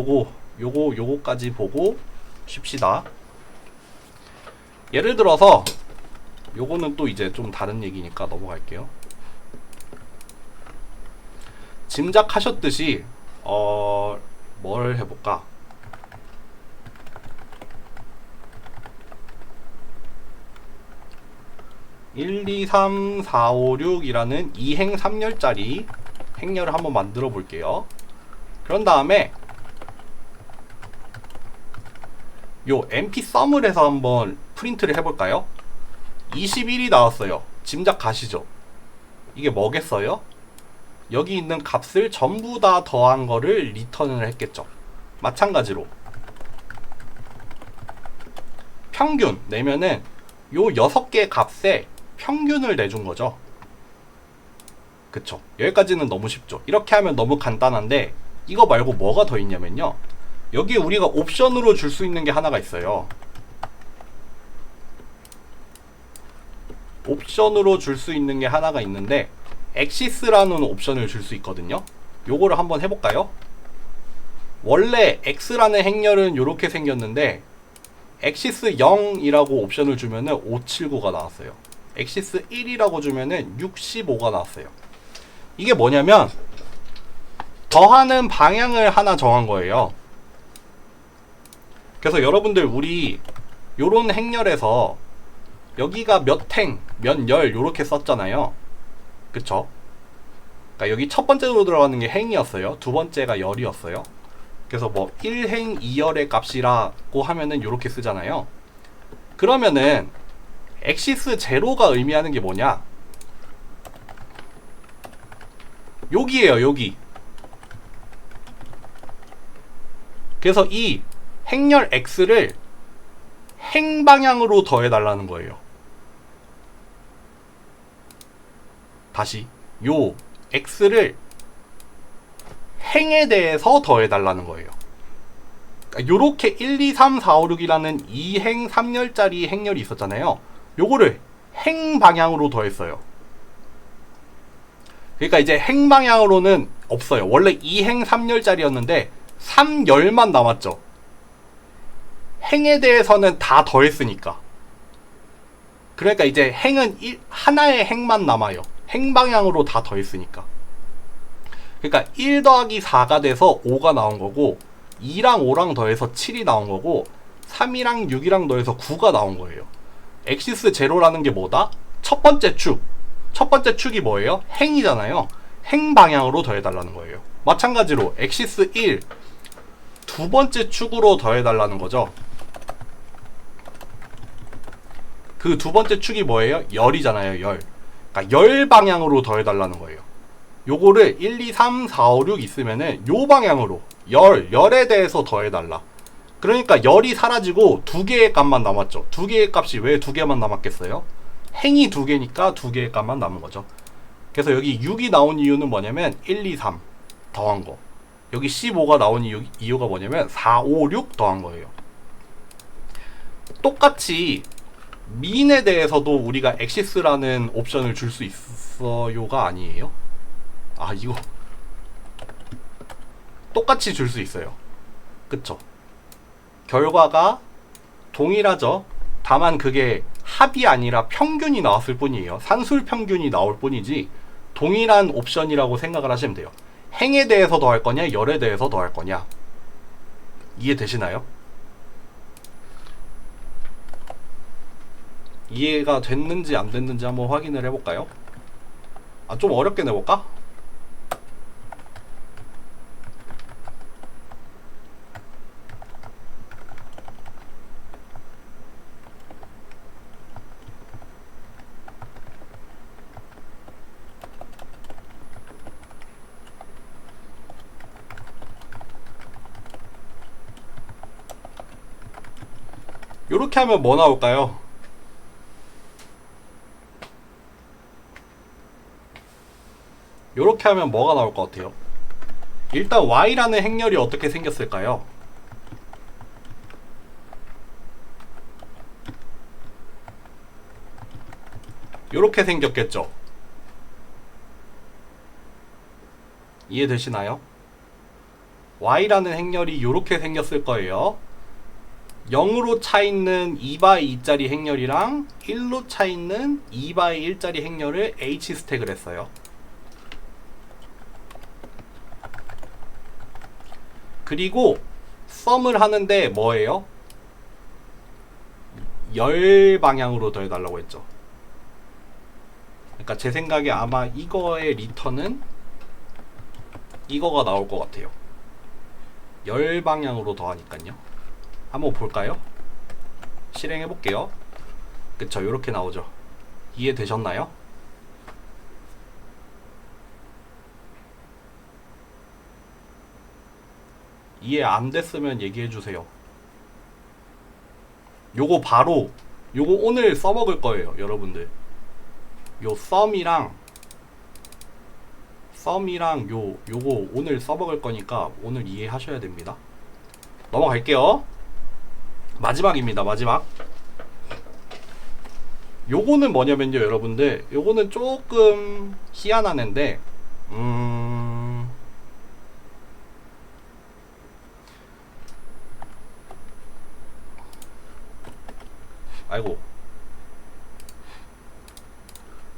요거까지 보고 쉽시다. 예를 들어서 요거는 또 이제 좀 다른 얘기니까 넘어갈게요. 짐작하셨듯이 뭘 해볼까? (1, 2, 3, 4, 5, 6이라는 2행 3열짜리 행렬을 한번 만들어 볼게요. 그런 다음에 요 mp_sum을 해서 한번 프린트를 해볼까요? 21이 나왔어요. 짐작 가시죠? 이게 뭐겠어요? 여기 있는 값을 전부 다 더한 거를 리턴을 했겠죠. 마찬가지로 평균 내면은 요 6개 값에 평균을 내준 거죠. 그쵸? 여기까지는 너무 쉽죠. 이렇게 하면 너무 간단한데 이거 말고 뭐가 더 있냐면요, 여기에 우리가 옵션으로 줄 수 있는 게 하나가 있어요. 옵션으로 줄 수 있는 게 하나가 있는데 엑시스라는 옵션을 줄 수 있거든요. 요거를 한번 해볼까요? 원래 x라는 행렬은 요렇게 생겼는데 엑시스 0이라고 옵션을 주면은 579가 나왔어요. 엑시스 1이라고 주면은 65가 나왔어요. 이게 뭐냐면 더하는 방향을 하나 정한 거예요. 그래서 여러분들 우리 요런 행렬에서 여기가 몇 행, 몇 열 요렇게 썼잖아요. 그쵸? 그러니까 여기 첫 번째로 들어가는 게 행이었어요. 두 번째가 열이었어요. 그래서 뭐 1행 2열의 값이라고 하면은 이렇게 쓰잖아요. 그러면은 엑시스 제로가 의미하는 게 뭐냐? 여기에요, 여기. 그래서 이 행렬 x를 행방향으로 더해달라는 거예요. 다시 요 x를 행에 대해서 더해달라는 거예요. 그러니까 요렇게 1, 2, 3, 4, 5, 6이라는 2행 3열짜리 행렬이 있었잖아요. 요거를 행방향으로 더했어요. 그러니까 이제 행방향으로는 없어요. 원래 2행 3열짜리였는데 3열만 남았죠. 행에 대해서는 다 더했으니까. 그러니까 이제 행은 하나의 행만 남아요. 행방향으로 다 더했으니까. 그러니까 1 더하기 4가 돼서 5가 나온 거고 2랑 5랑 더해서 7이 나온 거고 3이랑 6이랑 더해서 9가 나온 거예요. 엑시스 제로라는 게 뭐다? 첫 번째 축. 첫 번째 축이 뭐예요? 행이잖아요. 행 방향으로 더해달라는 거예요. 마찬가지로 엑시스 1 두 번째 축으로 더해달라는 거죠. 그 두 번째 축이 뭐예요? 열이잖아요. 열. 그러니까 열 방향으로 더해달라는 거예요. 요거를 1, 2, 3, 4, 5, 6 있으면은 요 방향으로 열에 대해서 더해달라. 그러니까 열이 사라지고 두 개의 값만 남았죠. 두 개의 값이 왜 두 개만 남았겠어요? 행이 두 개니까 두 개의 값만 남은 거죠. 그래서 여기 6이 나온 이유는 뭐냐면 1, 2, 3 더한 거. 여기 15가 나온 이유가 뭐냐면 4, 5, 6 더한 거예요. 똑같이 민에 대해서도 우리가 엑시스라는 옵션을 줄 수 있어요가 아니에요? 아, 이거 똑같이 줄 수 있어요. 그쵸? 결과가 동일하죠. 다만 그게 합이 아니라 평균이 나왔을 뿐이에요. 산술 평균이 나올 뿐이지 동일한 옵션이라고 생각을 하시면 돼요. 행에 대해서 더할 거냐, 열에 대해서 더할 거냐. 이해되시나요? 이해가 됐는지 안 됐는지 한번 확인을 해볼까요? 아, 좀 어렵게 내볼까? 요렇게 하면 뭐 나올까요? 요렇게 하면 뭐가 나올 것 같아요? 일단 y라는 행렬이 어떻게 생겼을까요? 요렇게 생겼겠죠? 이해되시나요? y라는 행렬이 요렇게 생겼을 거예요. 0으로 차있는 2x2짜리 행렬이랑 1로 차있는 2x1짜리 행렬을 h 스택을 했어요. 그리고 썸을 하는데 뭐예요? 열 방향으로 더해달라고 했죠. 그러니까 제 생각에 아마 이거의 리턴은 이거가 나올 것 같아요. 열 방향으로 더하니까요. 한번 볼까요? 실행해 볼게요. 그쵸, 요렇게 나오죠. 이해되셨나요? 이해 안 됐으면 얘기해 주세요. 요거 바로 요거 오늘 써먹을 거예요, 여러분들. 요 썸이랑 요거 오늘 써먹을 거니까 오늘 이해하셔야 됩니다. 넘어갈게요. 마지막입니다. 마지막. 요거는 뭐냐면요, 여러분들. 요거는 조금 희한한 앤데 아이고,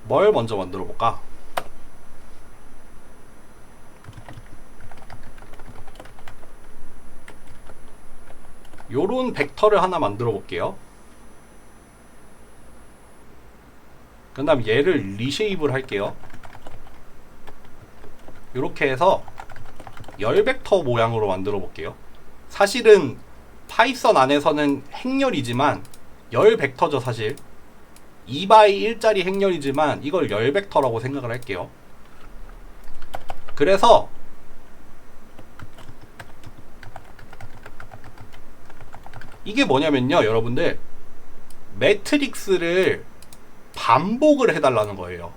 뭘 먼저 만들어 볼까? 요런 벡터를 하나 만들어 볼게요. 그 다음 얘를 리쉐입을 할게요. 요렇게 해서 열 벡터 모양으로 만들어 볼게요. 사실은 파이썬 안에서는 행렬이지만 열 벡터죠. 사실 2x1짜리 행렬이지만 이걸 열 벡터라고 생각을 할게요. 그래서 이게 뭐냐면요, 여러분들 매트릭스를 반복을 해달라는 거예요.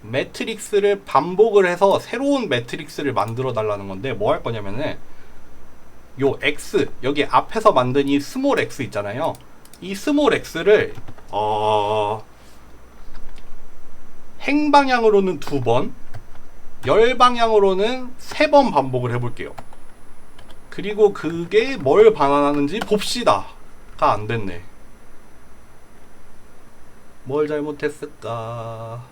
매트릭스를 반복을 해서 새로운 매트릭스를 만들어 달라는 건데, 뭐 할 거냐면은 요 x, 여기 앞에서 만든 이 스몰 x 있잖아요. 이 스몰 x를 행방향으로는 2번, 열방향으로는 3번 반복을 해볼게요. 그리고 그게 뭘 반환하는지 봅시다. 가 안 됐네. 뭘 잘못했을까?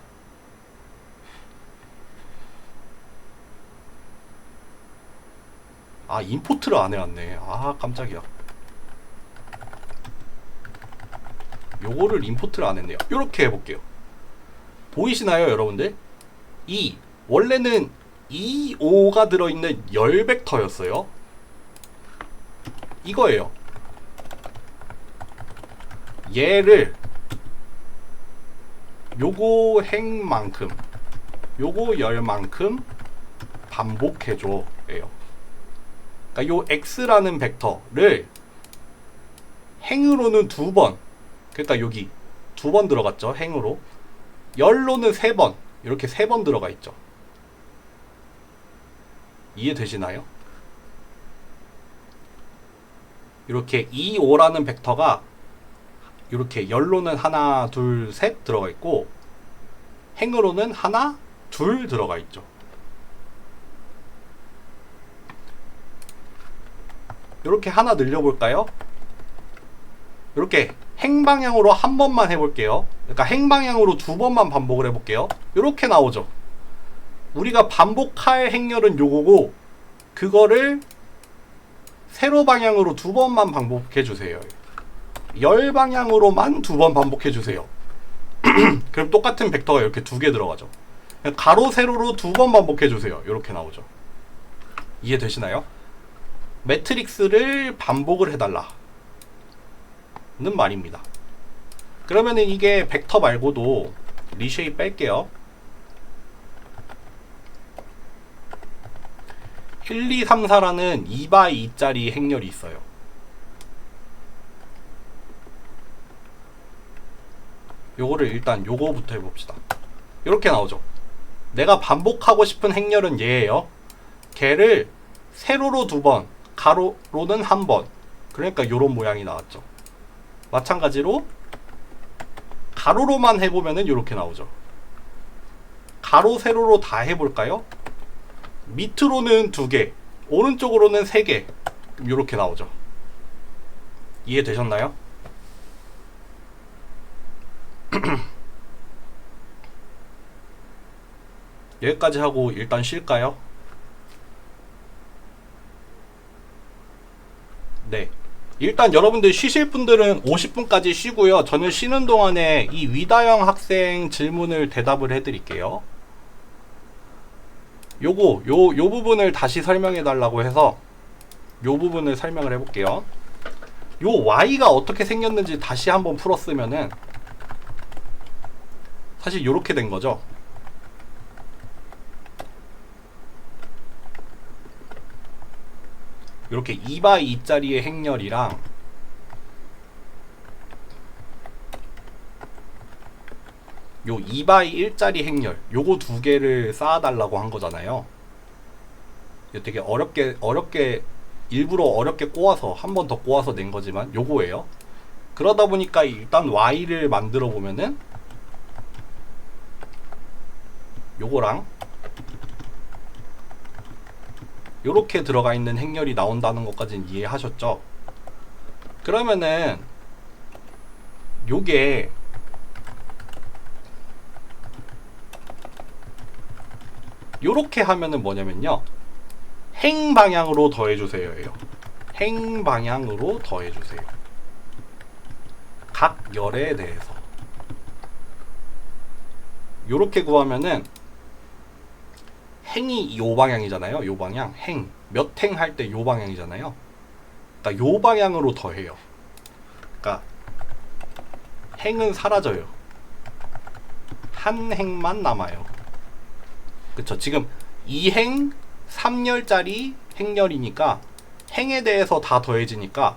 아, 임포트를 안 해왔네. 아, 깜짝이야. 요거를 임포트를 안 했네요. 요렇게 해볼게요. 보이시나요, 여러분들? 원래는 2, 5가 들어있는 열 벡터였어요. 이거예요. 얘를 요거 행만큼, 요거 열만큼 반복해줘 예요. 그러니까 요 x라는 벡터를 행으로는 2번, 그러니까 여기 2번 들어갔죠. 행으로. 열로는 3번, 이렇게 3번 들어가 있죠. 이해되시나요? 이렇게 2, 5라는 벡터가 이렇게 열로는 하나, 둘, 셋 들어가 있고 행으로는 하나, 둘 들어가 있죠. 이렇게 하나 늘려볼까요? 이렇게 행방향으로 한 번만 해볼게요. 그러니까 행방향으로 2번만 반복을 해볼게요. 이렇게 나오죠. 우리가 반복할 행렬은 요거고, 그거를 세로 방향으로 2번만 반복해주세요. 열 방향으로만 2번 반복해주세요. 그럼 똑같은 벡터가 이렇게 2개 들어가죠. 가로 세로로 2번 반복해주세요. 이렇게 나오죠. 이해되시나요? 매트릭스를 반복을 해달라 는 말입니다. 그러면은 이게 벡터 말고도 리쉐입 뺄게요. 1, 2, 3, 4라는 2x2짜리 행렬이 있어요. 요거를 일단 요거부터 해봅시다. 이렇게 나오죠. 내가 반복하고 싶은 행렬은 얘예요. 걔를 세로로 2번, 가로로는 1번. 그러니까 요런 모양이 나왔죠. 마찬가지로 가로로만 해보면은 요렇게 나오죠. 가로 세로로 다 해볼까요? 밑으로는 2개, 오른쪽으로는 3개. 요렇게 나오죠. 이해되셨나요? 여기까지 하고 일단 쉴까요? 네. 일단 여러분들 쉬실 분들은 50분까지 쉬고요. 저는 쉬는 동안에 이 위다영 학생 질문을 대답을 해드릴게요. 요 부분을 다시 설명해 달라고 해서 요 부분을 설명을 해볼게요. 요 y가 어떻게 생겼는지 다시 한번 풀었으면은 사실 요렇게 된 거죠. 이렇게 2x2짜리의 행렬이랑 요 2x1짜리 행렬, 요거 2개를 쌓아달라고 한 거잖아요. 이거 되게 어렵게 일부러 어렵게 꼬아서 한 번 더 꼬아서 낸 거지만 요거예요. 그러다 보니까 일단 y를 만들어 보면은 요거랑 요렇게 들어가 있는 행렬이 나온다는 것까지는 이해하셨죠? 그러면은 요게 요렇게 하면은 뭐냐면요, 행방향으로 더해주세요 예요. 행방향으로 더해주세요. 각 열에 대해서 요렇게 구하면은 행이 요 방향이잖아요. 요 방향. 행. 몇 행 할 때 요 방향이잖아요. 그러니까 요 방향으로 더해요. 그러니까 행은 사라져요. 한 행만 남아요. 그쵸? 지금 2행 3열짜리 행렬이니까 행에 대해서 다 더해지니까,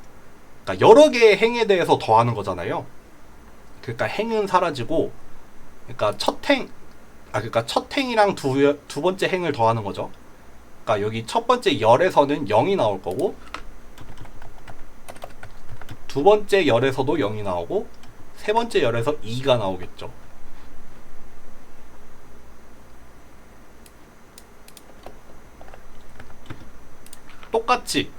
그러니까 여러 개의 행에 대해서 더하는 거잖아요. 그러니까 행은 사라지고, 그러니까 첫 행이랑 두 번째 행을 더하는 거죠. 그러니까 여기 첫 번째 열에서는 0이 나올 거고, 두 번째 열에서도 0이 나오고, 세 번째 열에서 2가 나오겠죠. 똑같이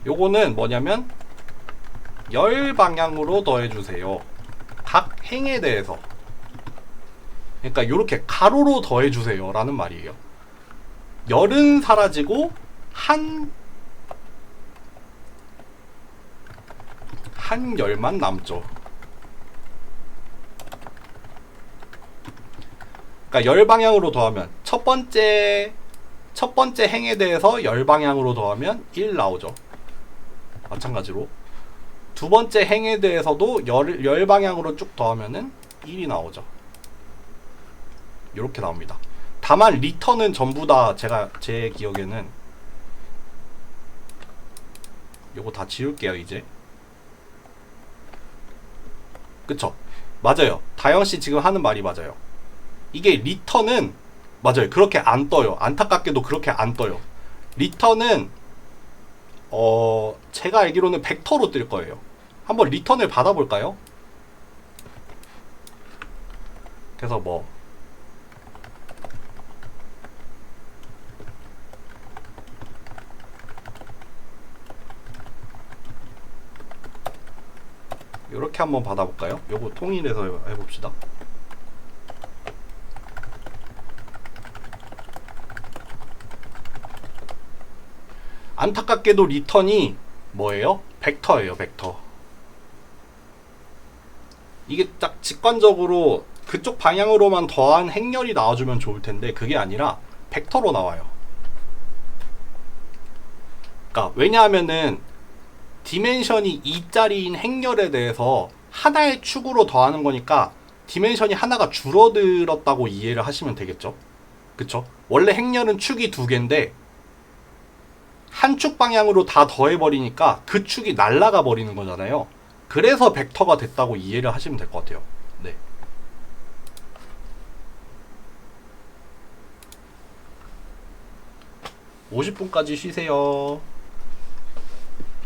요거는 뭐냐면 열 방향으로 더해주세요. 각 행에 대해서. 그러니까 요렇게 가로로 더해주세요 라는 말이에요. 열은 사라지고 한 열만 남죠. 그러니까 열 방향으로 더하면 첫 번째 행에 대해서 열 방향으로 더하면 1 나오죠. 마찬가지로 두 번째 행에 대해서도 열 방향으로 쭉 더하면은 1이 나오죠. 이렇게 나옵니다. 다만 리턴은 전부 다 제 기억에는 요거 다 지울게요. 이제 그쵸? 맞아요. 다영씨 지금 하는 말이 맞아요. 이게 리턴은 맞아요. 그렇게 안 떠요. 안타깝게도 그렇게 안 떠요. 리턴은 제가 알기로는 벡터로 뜰 거예요. 한번 리턴을 받아볼까요? 그래서 뭐 이렇게 한번 받아볼까요? 요거 통일해서 해봅시다. 안타깝게도 리턴이 뭐예요? 벡터예요. 벡터. 이게 딱 직관적으로 그쪽 방향으로만 더한 행렬이 나와주면 좋을 텐데 그게 아니라 벡터로 나와요. 그러니까 왜냐하면은 디멘션이 2짜리인 행렬에 대해서 하나의 축으로 더하는 거니까 디멘션이 하나가 줄어들었다고 이해를 하시면 되겠죠. 그쵸? 원래 행렬은 축이 2개인데 한 축 방향으로 다 더해버리니까 그 축이 날아가 버리는 거잖아요. 그래서 벡터가 됐다고 이해를 하시면 될 것 같아요. 네. (50분까지) 쉬세요.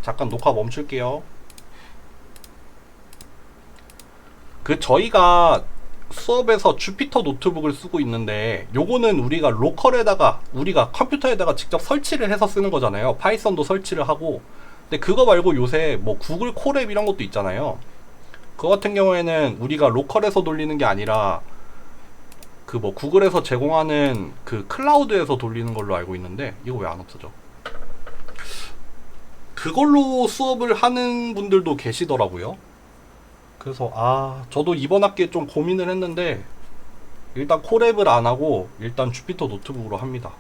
잠깐 녹화 멈출게요. 저희가 수업에서 주피터 노트북을 쓰고 있는데 요거는 우리가 로컬에다가 우리가 컴퓨터에다가 직접 설치를 해서 쓰는 거잖아요. 파이썬도 설치를 하고. 근데 그거 말고 요새 뭐 구글 콜앱 이런 것도 있잖아요. 그거 같은 경우에는 우리가 로컬에서 돌리는 게 아니라 그 뭐 구글에서 제공하는 그 클라우드에서 돌리는 걸로 알고 있는데 이거 왜 안 없어져? 그걸로 수업을 하는 분들도 계시더라고요. 그래서 저도 이번 학기에 좀 고민을 했는데 일단 콜앱을 안 하고 일단 주피터 노트북으로 합니다.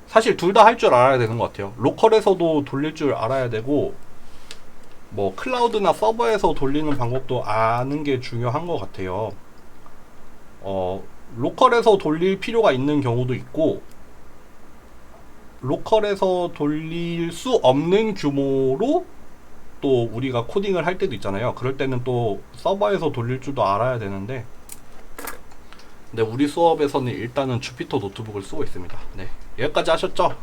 사실 둘 다 할 줄 알아야 되는 것 같아요. 로컬에서도 돌릴 줄 알아야 되고 뭐 클라우드나 서버에서 돌리는 방법도 아는 게 중요한 것 같아요. 로컬에서 돌릴 필요가 있는 경우도 있고 로컬에서 돌릴 수 없는 규모로 또 우리가 코딩을 할 때도 있잖아요. 그럴 때는 또 서버에서 돌릴 줄도 알아야 되는데 근데 우리 수업에서는 일단은 주피터 노트북을 쓰고 있습니다. 네, 여기까지 하셨죠?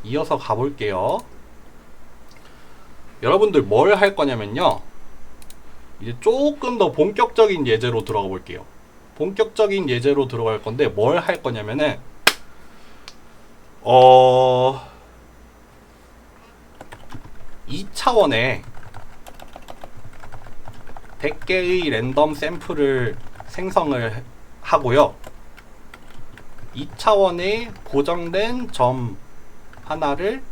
이어서 가볼게요. 여러분들 뭘 할 거냐면요, 이제 조금 더 본격적인 예제로 들어가 볼게요. 본격적인 예제로 들어갈 건데 뭘 할 거냐면은 2차원의 100개의 랜덤 샘플을 생성을 하고요. 2차원의 고정된 점 하나를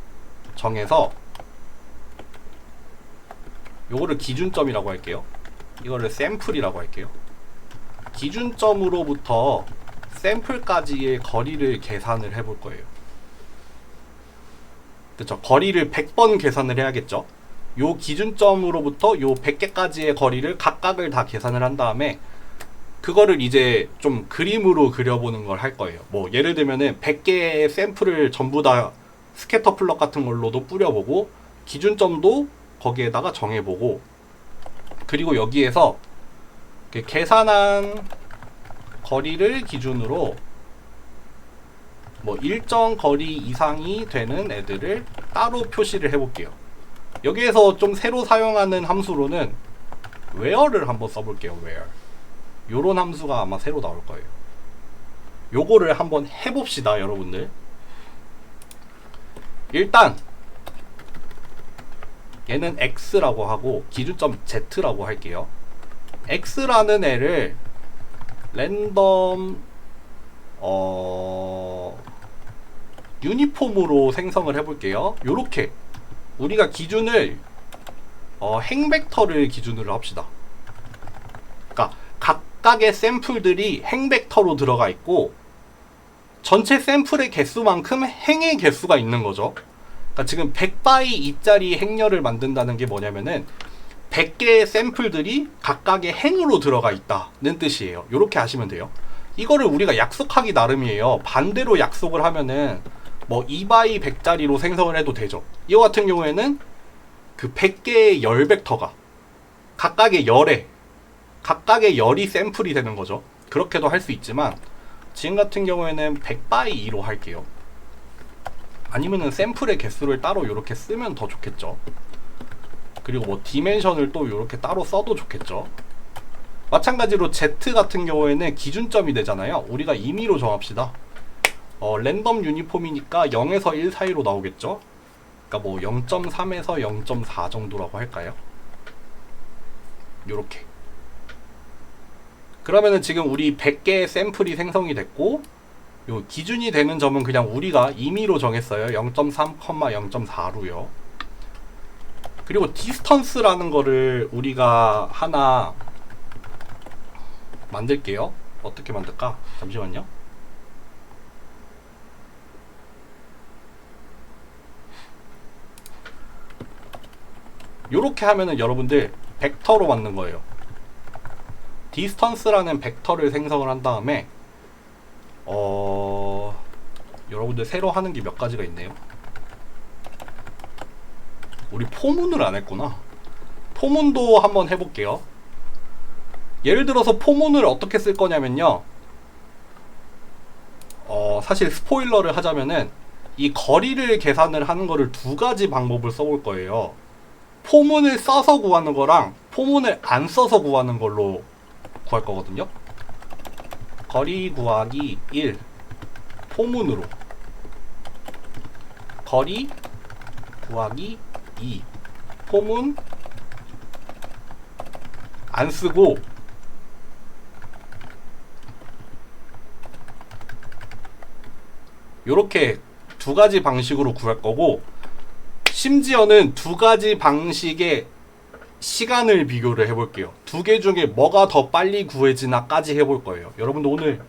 정해서 요거를 기준점이라고 할게요. 이거를 샘플이라고 할게요. 기준점으로부터 샘플까지의 거리를 계산을 해볼 거예요. 그쵸? 거리를 100번 계산을 해야겠죠? 요 기준점으로부터 요 100개까지의 거리를 각각을 다 계산을 한 다음에 그거를 이제 좀 그림으로 그려보는 걸 할 거예요. 뭐 예를 들면은 100개의 샘플을 전부 다 스캐터 플럭 같은 걸로도 뿌려보고 기준점도 거기에다가 정해보고 그리고 여기에서 계산한 거리를 기준으로 뭐 일정 거리 이상이 되는 애들을 따로 표시를 해볼게요. 여기에서 좀 새로 사용하는 함수로는 where를 한번 써볼게요. where. 요런 함수가 아마 새로 나올 거예요. 요거를 한번 해봅시다, 여러분들. 일단 얘는 x라고 하고 기준점 z라고 할게요. x라는 애를 랜덤 유니폼으로 생성을 해볼게요. 요렇게 우리가 기준을 행벡터를 기준으로 합시다. 그러니까 각각의 샘플들이 행벡터로 들어가 있고 전체 샘플의 개수만큼 행의 개수가 있는 거죠. 그러니까 지금 100바이 2짜리 행렬을 만든다는 게 뭐냐면은 100개의 샘플들이 각각의 행으로 들어가 있다는 뜻이에요. 요렇게 하시면 돼요. 이거를 우리가 약속하기 나름이에요. 반대로 약속을 하면은 뭐 2바이 100짜리로 생성을 해도 되죠. 이거 같은 경우에는 그 100개의 열 벡터가 각각의 열이 샘플이 되는 거죠. 그렇게도 할 수 있지만 지금 같은 경우에는 100바이 2로 할게요. 아니면은 샘플의 개수를 따로 이렇게 쓰면 더 좋겠죠. 그리고 뭐 디멘션을 또 이렇게 따로 써도 좋겠죠. 마찬가지로 Z 같은 경우에는 기준점이 되잖아요. 우리가 임의로 정합시다. 랜덤 유니폼이니까 0에서 1 사이로 나오겠죠. 그러니까 뭐 0.3에서 0.4 정도라고 할까요? 요렇게. 그러면은 지금 우리 100개의 샘플이 생성이 됐고 요 기준이 되는 점은 그냥 우리가 임의로 정했어요. 0.3, 0.4로요. 그리고 디스턴스라는 거를 우리가 하나 만들게요. 어떻게 만들까? 잠시만요. 요렇게 하면은 여러분들 벡터로 만든 거예요. 디스턴스라는 벡터를 생성을 한 다음에 여러분들 새로 하는 게 몇 가지가 있네요. 우리 포문을 안 했구나. 포문도 한번 해볼게요. 예를 들어서 포문을 어떻게 쓸 거냐면요. 사실 스포일러를 하자면은 이 거리를 계산을 하는 거를 두 가지 방법을 써볼 거예요. 포문을 써서 구하는 거랑 포문을 안 써서 구하는 걸로 구할 거거든요. 거리 구하기 1 포문으로 거리 구하기 2 포문 안 쓰고 요렇게 두 가지 방식으로 구할 거고 심지어는 두 가지 방식의 시간을 비교를 해볼게요. 두 개 중에 뭐가 더 빨리 구해지나까지 해볼 거예요. 여러분들 오늘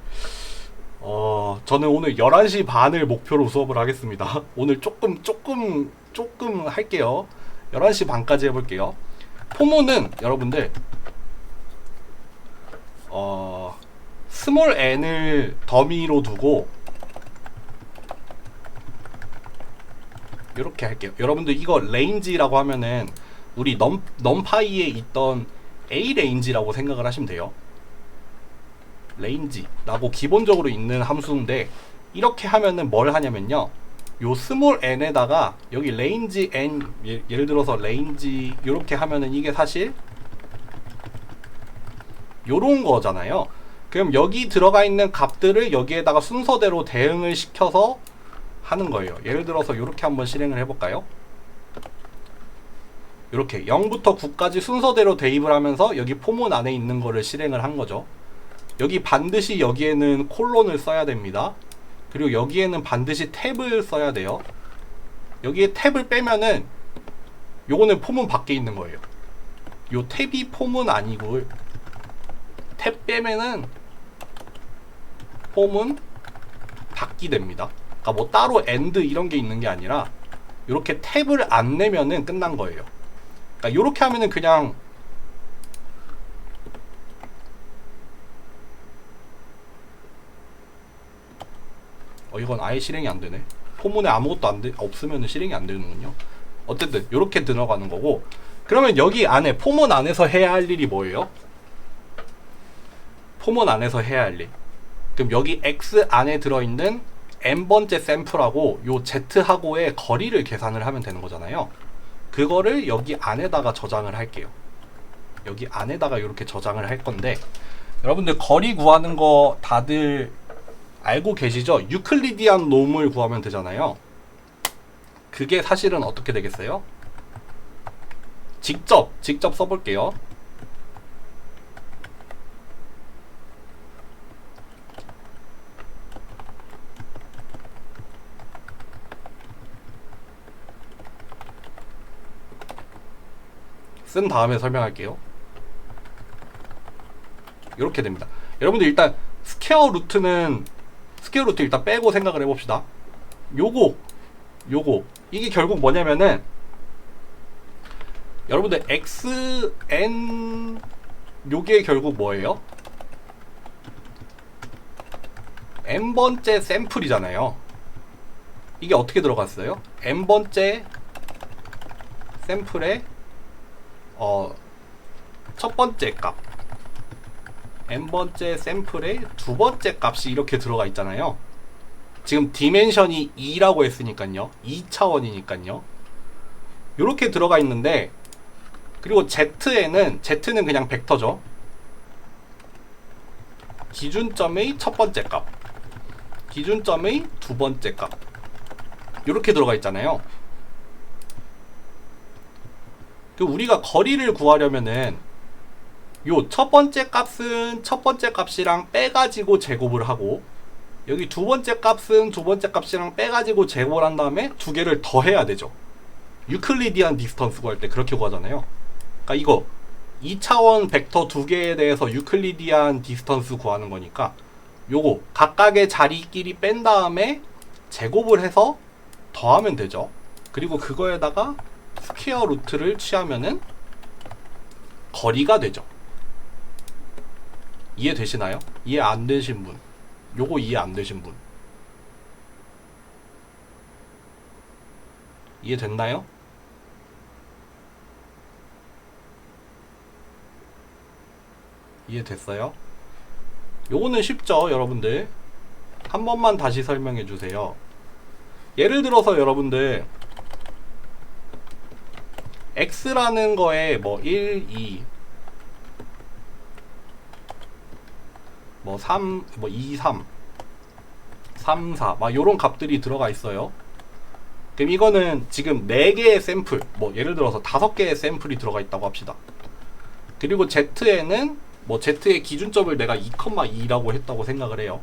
저는 오늘 11시 반을 목표로 수업을 하겠습니다. 오늘 조금 할게요. 11시 반까지 해볼게요. 포문은 여러분들 스몰 n을 더미로 두고 이렇게 할게요. 여러분들 이거 레인지라고 하면은 우리 넘파이에 있던 A 레인지라고 생각을 하시면 돼요. 레인지라고 기본적으로 있는 함수인데 이렇게 하면은 뭘 하냐면요. 요 스몰 n에다가 여기 레인지 n 예를 들어서 레인지 이렇게 하면은 이게 사실 요런 거잖아요. 그럼 여기 들어가 있는 값들을 여기에다가 순서대로 대응을 시켜서 하는 거예요. 예를 들어서 이렇게 한번 실행을 해볼까요? 이렇게 0부터 9까지 순서대로 대입을 하면서 여기 포문 안에 있는 거를 실행을 한 거죠. 여기 반드시 여기에는 콜론을 써야 됩니다. 그리고 여기에는 반드시 탭을 써야 돼요. 여기에 탭을 빼면은 요거는 포문 밖에 있는 거예요. 요 탭이 폼은 아니고 탭 빼면은 폼은 닫기 됩니다. 그러니까 뭐 따로 엔드 이런 게 있는 게 아니라 이렇게 탭을 안 내면은 끝난 거예요. 그러니까 이렇게 하면은 그냥 이건 아예 실행이 안 되네. 포문에 아무것도 없으면 실행이 안 되는군요. 어쨌든 이렇게 들어가는 거고, 그러면 여기 안에 포문 안에서 해야 할 일이 뭐예요? 포문 안에서 해야 할 일. 그럼 여기 X 안에 들어있는 n번째 샘플하고 요 Z하고의 거리를 계산을 하면 되는 거잖아요. 그거를 여기 안에다가 저장을 할게요. 여기 안에다가 이렇게 저장을 할 건데, 여러분들 거리 구하는 거 다들 알고 계시죠? 유클리디안 놈을 구하면 되잖아요. 그게 사실은 어떻게 되겠어요? 직접 써볼게요. 쓴 다음에 설명할게요. 이렇게 됩니다. 여러분들 일단 스퀘어 루트 일단 빼고 생각을 해봅시다. 요거 이게 결국 뭐냐면은 여러분들 xn 요게 결국 뭐예요? n번째 샘플이잖아요. 이게 어떻게 들어갔어요? n번째 샘플에 첫 번째 값, n번째 샘플의 두 번째 값이 이렇게 들어가 있잖아요. 지금 디멘션이 2라고 했으니까요. 2차원이니까요. 이렇게 들어가 있는데, 그리고 Z는 그냥 벡터죠. 기준점의 첫 번째 값, 기준점의 두 번째 값, 이렇게 들어가 있잖아요. 우리가 거리를 구하려면은 요 첫 번째 값은 첫 번째 값이랑 빼가지고 제곱을 하고, 여기 두 번째 값은 두 번째 값이랑 빼가지고 제곱을 한 다음에 두 개를 더해야 되죠. 유클리디안 디스턴스 구할 때 그렇게 구하잖아요. 그러니까 이거 2차원 벡터 두 개에 대해서 유클리디안 디스턴스 구하는 거니까 요거 각각의 자리끼리 뺀 다음에 제곱을 해서 더하면 되죠. 그리고 그거에다가 스퀘어 루트를 취하면은 거리가 되죠. 이해되시나요? 이해 안 되신 분, 요거 이해 안 되신 분, 이해됐나요? 이해됐어요? 요거는 쉽죠, 여러분들. 한 번만 다시 설명해 주세요. 예를 들어서 여러분들 x라는 거에 뭐 1, 2, 뭐 3, 뭐 2, 3, 3, 4, 막 요런 값들이 들어가 있어요. 그럼 이거는 지금 4개의 샘플, 뭐 예를 들어서 5개의 샘플이 들어가 있다고 합시다. 그리고 z에는 뭐 z의 기준점을 내가 2,2라고 했다고 생각을 해요.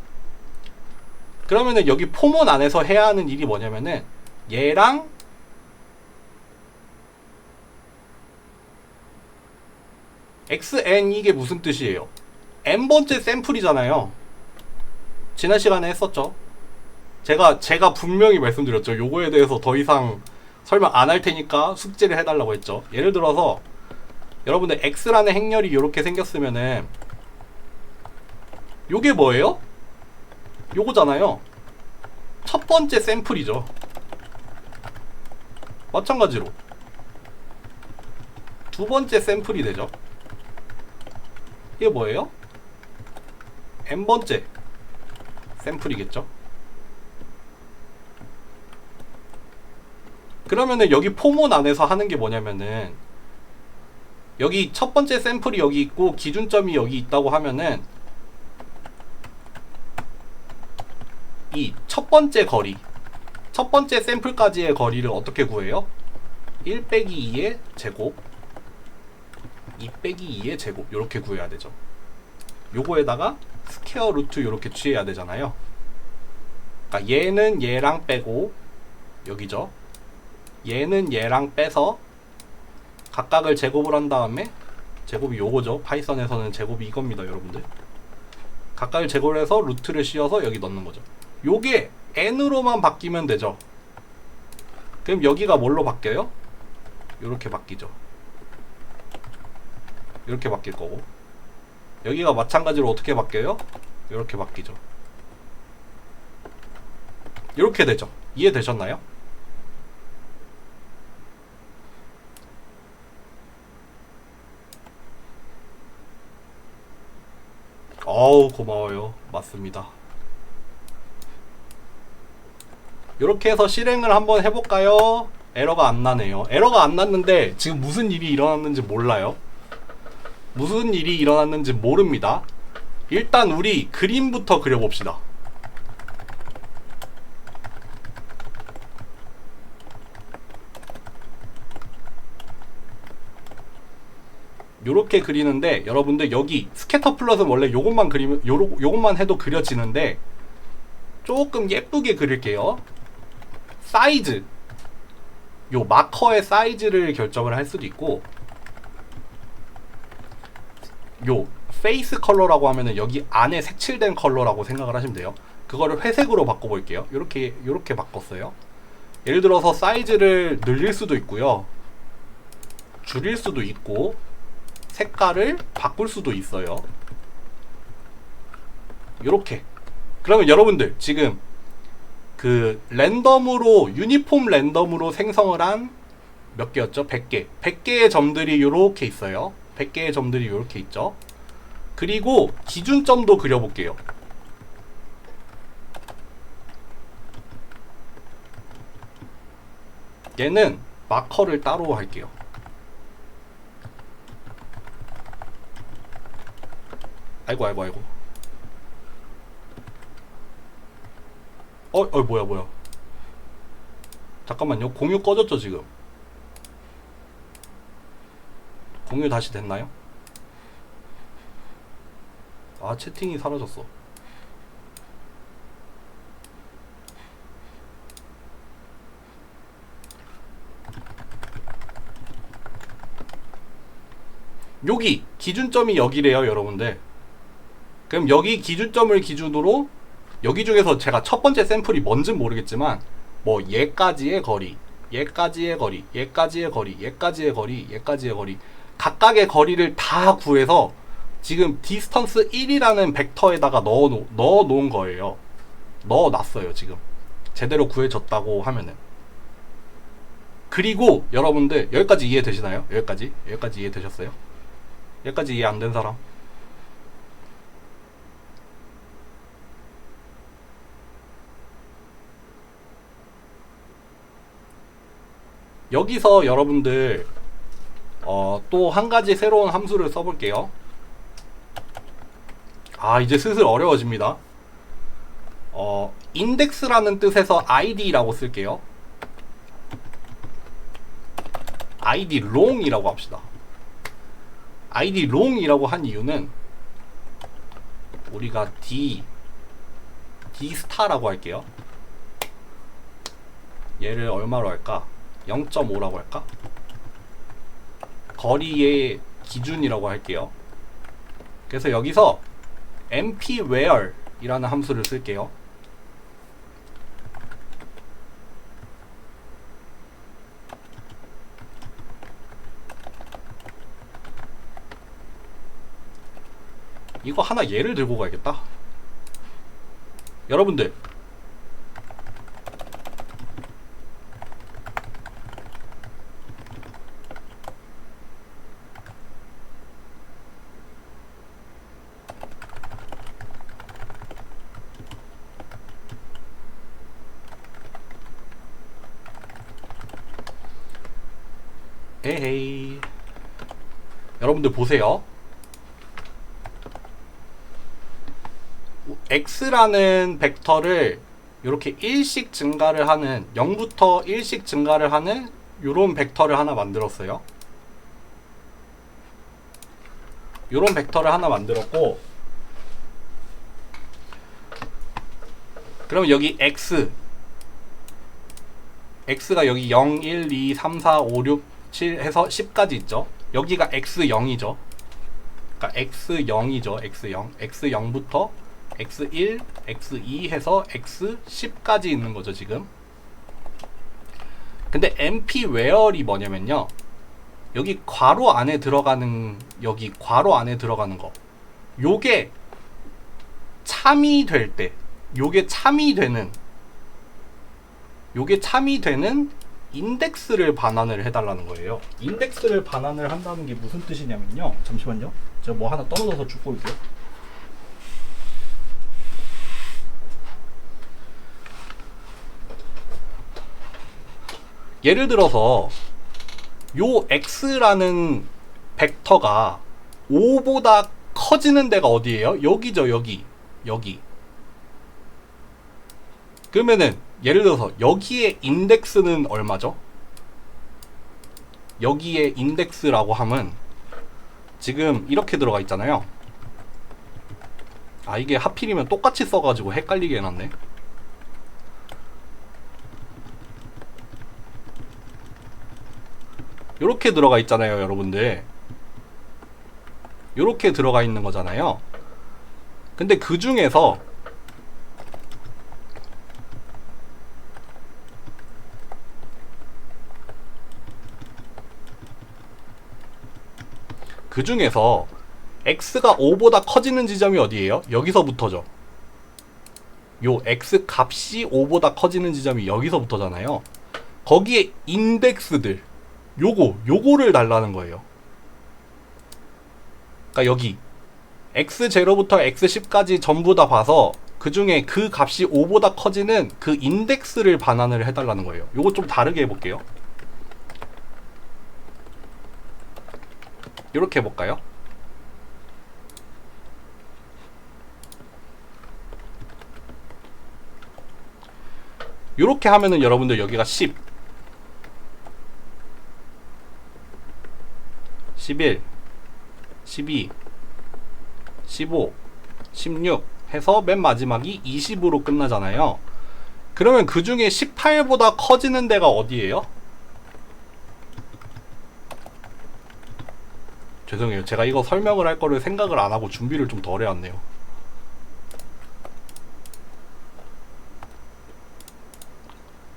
그러면은 여기 포문 안에서 해야 하는 일이 뭐냐면은 얘랑 xn, 이게 무슨 뜻이에요? n번째 샘플이잖아요. 지난 시간에 했었죠. 제가 분명히 말씀드렸죠. 요거에 대해서 더 이상 설명 안 할 테니까 숙제를 해달라고 했죠. 예를 들어서 여러분들 x라는 행렬이 이렇게 생겼으면은 요게 뭐예요? 요거잖아요. 첫 번째 샘플이죠. 마찬가지로 두 번째 샘플이 되죠. 이게 뭐예요? n번째 샘플이겠죠. 그러면은 여기 포문 안에서 하는 게 뭐냐면은 여기 첫 번째 샘플이 여기 있고 기준점이 여기 있다고 하면은 이 첫 번째 거리, 첫 번째 샘플까지의 거리를 어떻게 구해요? 1 빼기 2의 제곱, 2 빼기 2의 제곱, 요렇게 구해야 되죠. 요거에다가 스퀘어 루트 요렇게 취해야 되잖아요. 그러니까 얘는 얘랑 빼고 여기죠. 얘는 얘랑 빼서 각각을 제곱을 한 다음에 제곱이 요거죠. 파이썬에서는 제곱이 이겁니다, 여러분들. 각각을 제곱을 해서 루트를 씌워서 여기 넣는 거죠. 요게 n으로만 바뀌면 되죠. 그럼 여기가 뭘로 바뀌어요? 요렇게 바뀌죠. 이렇게 바뀔 거고, 여기가 마찬가지로 어떻게 바뀌어요? 이렇게 바뀌죠. 이렇게 되죠. 이해되셨나요? 어우, 고마워요. 맞습니다. 이렇게 해서 실행을 한번 해볼까요? 에러가 안 나네요. 에러가 안 났는데 지금 무슨 일이 일어났는지 몰라요. 무슨 일이 일어났는지 모릅니다. 일단 우리 그림부터 그려봅시다. 요렇게 그리는데, 여러분들 여기 스캐터 플롯은 원래 요것만 그리면 요것만 해도 그려지는데 조금 예쁘게 그릴게요. 사이즈, 요 마커의 사이즈를 결정을 할 수도 있고, 요 페이스 컬러라고 하면은 여기 안에 색칠된 컬러라고 생각을 하시면 돼요. 그거를 회색으로 바꿔볼게요. 요렇게 바꿨어요. 예를 들어서 사이즈를 늘릴 수도 있고요, 줄일 수도 있고, 색깔을 바꿀 수도 있어요. 요렇게. 그러면 여러분들 지금 그 랜덤으로, 유니폼 랜덤으로 생성을 한 몇 개였죠? 100개. 100개의 점들이 요렇게 있어요. 100개의 점들이 요렇게 있죠. 그리고 기준점도 그려볼게요. 얘는 마커를 따로 할게요. 아이고. 뭐야. 잠깐만요. 공유 꺼졌죠, 지금? 공유 다시 됐나요? 아, 채팅이 사라졌어. 여기 기준점이 여기래요, 여러분들. 그럼 여기 기준점을 기준으로, 여기 중에서 제가 첫 번째 샘플이 뭔진 모르겠지만, 뭐 얘까지의 거리, 얘까지의 거리, 얘까지의 거리, 얘까지의 거리, 얘까지의 거리, 각각의 거리를 다 구해서 지금 디스턴스 1이라는 벡터에다가 넣어 놓은 거예요. 넣어 놨어요, 지금. 제대로 구해졌다고 하면은. 그리고 여러분들 여기까지 이해되시나요? 여기까지 이해되셨어요? 여기까지 이해 안 된 사람? 여기서 여러분들 또 한 가지 새로운 함수를 써볼게요. 아, 이제 슬슬 어려워집니다. 인덱스라는 뜻에서 id라고 쓸게요. id long이라고 합시다. id long이라고 한 이유는 우리가 d star라고 할게요. 얘를 얼마로 할까? 0.5라고 할까? 거리의 기준이라고 할게요. 그래서 여기서 mpwhere 이라는 함수를 쓸게요. 이거 하나 예를 들고 가야겠다. 여러분들 에헤이, 여러분들 보세요. x라는 벡터를 이렇게 1씩 증가를 하는, 0부터 1씩 증가를 하는 요런 벡터를 하나 만들었어요. 요런 벡터를 하나 만들었고, 그럼 여기 x가 여기 0, 1, 2, 3, 4, 5, 6, 7 해서 10까지 있죠. 여기가 x0이죠. 그러니까 x0이죠. x0. x0부터 x1, x2 해서 x10까지 있는 거죠, 지금. 근데 np where이 뭐냐면요. 여기 괄호 안에 들어가는 여기 괄호 안에 들어가는 거. 요게 참이 될 때, 요게 참이 되는 인덱스를 반환을 해달라는 거예요. 인덱스를 반환을 한다는 게 무슨 뜻이냐면요. 잠시만요. 제가 뭐 하나 떨어져서 줍고 올게요. 예를 들어서 요 x라는 벡터가 5보다 커지는 데가 어디예요? 여기죠, 여기. 그러면은 예를 들어서 여기에 인덱스는 얼마죠? 여기에 인덱스라고 하면 지금 이렇게 들어가 있잖아요. 아, 이게 하필이면 똑같이 써가지고 헷갈리게 해놨네. 요렇게 들어가 있잖아요, 여러분들. 요렇게 들어가 있는 거잖아요. 근데 그 중에서 x가 5보다 커지는 지점이 어디예요? 여기서부터죠. 요 x 값이 5보다 커지는 지점이 여기서부터잖아요. 거기에 인덱스들 요거를 달라는 거예요. 그러니까 여기 x0부터 x10까지 전부 다 봐서 그 중에 그 값이 5보다 커지는 그 인덱스를 반환을 해달라는 거예요. 요거 좀 다르게 해볼게요. 이렇게 해볼까요? 이렇게 하면은 여러분들 여기가 10, 11, 12, 15, 16 해서 맨 마지막이 20으로 끝나잖아요. 그러면 그 중에 18보다 커지는 데가 어디예요? 죄송해요. 제가 이거 설명을 할 거를 생각을 안 하고 준비를 좀 덜 해왔네요.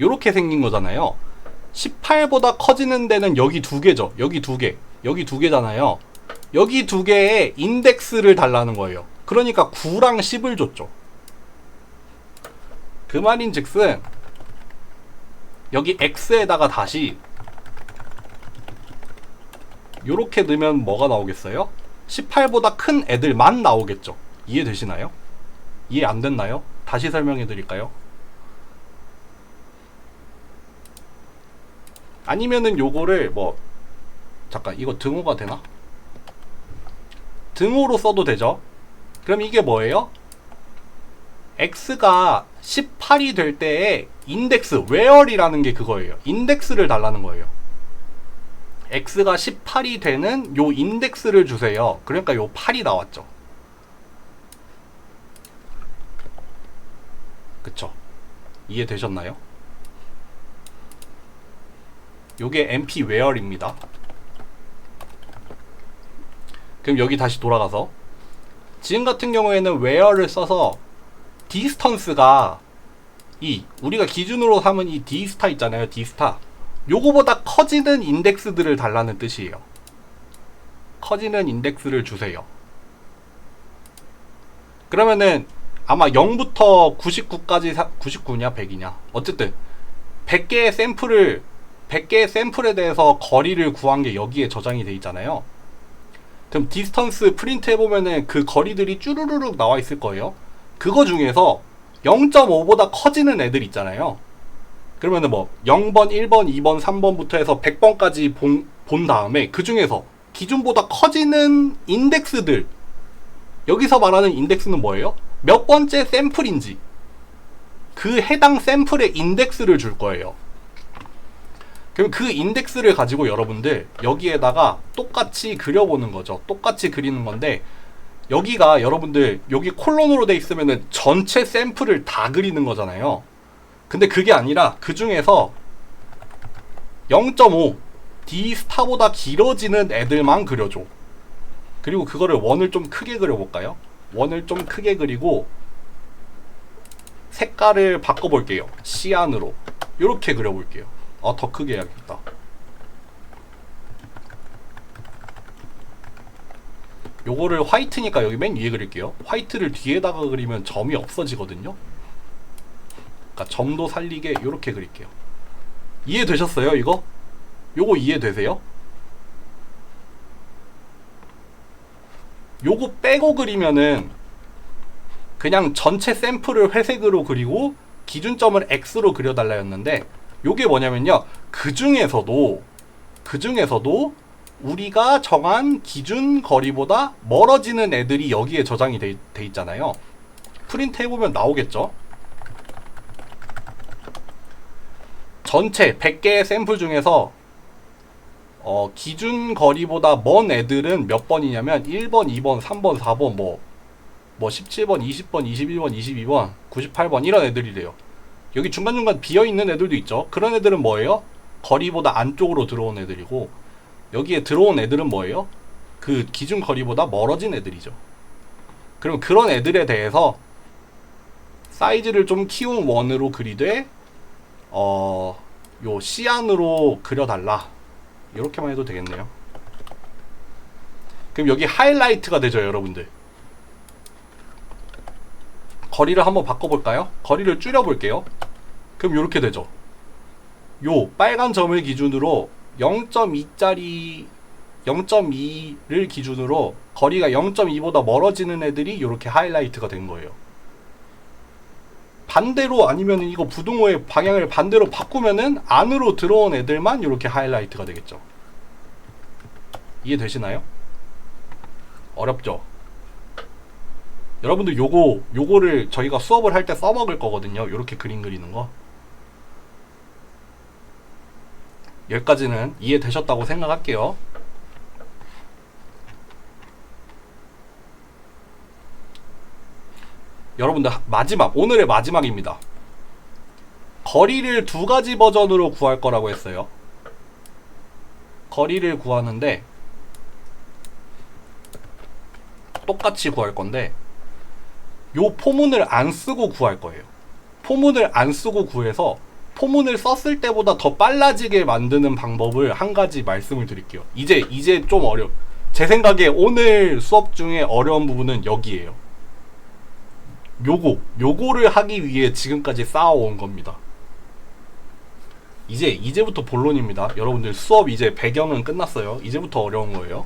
요렇게 생긴 거잖아요. 18보다 커지는 데는 여기 두 개죠. 여기 두 개잖아요. 여기 두 개의 인덱스를 달라는 거예요. 그러니까 9랑 10을 줬죠. 그 말인 즉슨 여기 x에다가 다시 요렇게 넣으면 뭐가 나오겠어요? 18보다 큰 애들만 나오겠죠. 이해되시나요? 이해 안 됐나요? 다시 설명해 드릴까요? 아니면은 요거를 뭐 잠깐 이거 등호가 되나? 등호로 써도 되죠. 그럼 이게 뭐예요? x가 18이 될 때에 인덱스 where이라는 게 그거예요. 인덱스를 달라는 거예요. x가 18이 되는 요 인덱스를 주세요. 그러니까 요 8이 나왔죠. 그쵸? 이해되셨나요? 요게 np where입니다. 그럼 여기 다시 돌아가서 지금 같은 경우에는 where를 써서 distance가 우리가 기준으로 삼은 이 d스타 있잖아요. d스타 요거보다 커지는 인덱스들을 달라는 뜻이에요. 커지는 인덱스를 주세요. 그러면은 아마 0부터 99까지 99냐 100이냐 어쨌든 100개의 샘플에 대해서 거리를 구한 게 여기에 저장이 돼 있잖아요. 그럼 디스턴스 프린트 해보면은 그 거리들이 쭈루루룩 나와 있을 거예요. 그거 중에서 0.5보다 커지는 애들 있잖아요. 그러면은 뭐 0번, 1번, 2번, 3번부터 해서 100번까지 본 다음에 그 중에서 기준보다 커지는 인덱스들, 여기서 말하는 인덱스는 뭐예요? 몇 번째 샘플인지 그 해당 샘플의 인덱스를 줄 거예요. 그럼 그 인덱스를 가지고 여러분들 여기에다가 똑같이 그려보는 거죠. 똑같이 그리는 건데 여기가 여러분들 여기 콜론으로 돼 있으면은 전체 샘플을 다 그리는 거잖아요. 근데 그게 아니라 그 중에서 0.5 D 스타보다 길어지는 애들만 그려줘. 그리고 그거를 원을 좀 크게 그려볼까요? 원을 좀 크게 그리고 색깔을 바꿔볼게요. 시안으로 이렇게 그려볼게요. 더 크게 해야겠다. 요거를 화이트니까 여기 맨 위에 그릴게요. 화이트를 뒤에다가 그리면 점이 없어지거든요. 그러니까 점도 살리게 이렇게 그릴게요. 이해되셨어요 이거? 요거 이해되세요? 요거 빼고 그리면은 그냥 전체 샘플을 회색으로 그리고 기준점을 X로 그려달라 했는데, 요게 뭐냐면요, 그 중에서도 우리가 정한 기준 거리보다 멀어지는 애들이 여기에 저장이 돼 있잖아요. 프린트 해보면 나오겠죠. 전체 100개의 샘플 중에서 기준 거리보다 먼 애들은 몇 번이냐면 1번, 2번, 3번, 4번, 뭐 17번, 20번, 21번, 22번, 98번 이런 애들이래요. 여기 중간중간 비어있는 애들도 있죠. 그런 애들은 뭐예요? 거리보다 안쪽으로 들어온 애들이고, 여기에 들어온 애들은 뭐예요? 그 기준 거리보다 멀어진 애들이죠. 그럼 그런 애들에 대해서 사이즈를 좀 키운 원으로 그리되 요 시안으로 그려달라, 이렇게만 해도 되겠네요. 그럼 여기 하이라이트가 되죠 여러분들. 거리를 한번 바꿔볼까요? 거리를 줄여볼게요. 그럼 이렇게 되죠. 요 빨간 점을 기준으로 0.2를 기준으로 거리가 0.2보다 멀어지는 애들이 이렇게 하이라이트가 된 거예요. 반대로, 아니면 이거 부등호의 방향을 반대로 바꾸면은 안으로 들어온 애들만 이렇게 하이라이트가 되겠죠. 이해되시나요? 어렵죠? 여러분들 요거를 저희가 수업을 할 때 써먹을 거거든요. 요렇게 그림 그리는 거. 여기까지는 이해되셨다고 생각할게요. 여러분들 오늘의 마지막입니다. 거리를 두 가지 버전으로 구할 거라고 했어요. 거리를 구하는데 똑같이 구할 건데, 요 포문을 안 쓰고 구할 거예요. 포문을 안 쓰고 구해서 포문을 썼을 때보다 더 빨라지게 만드는 방법을 한 가지 말씀을 드릴게요. 이제 좀 제 생각에 오늘 수업 중에 어려운 부분은 여기에요. 요거를 하기 위해 지금까지 쌓아온 겁니다. 이제부터 본론입니다. 여러분들 수업 이제 배경은 끝났어요. 이제부터 어려운 거예요.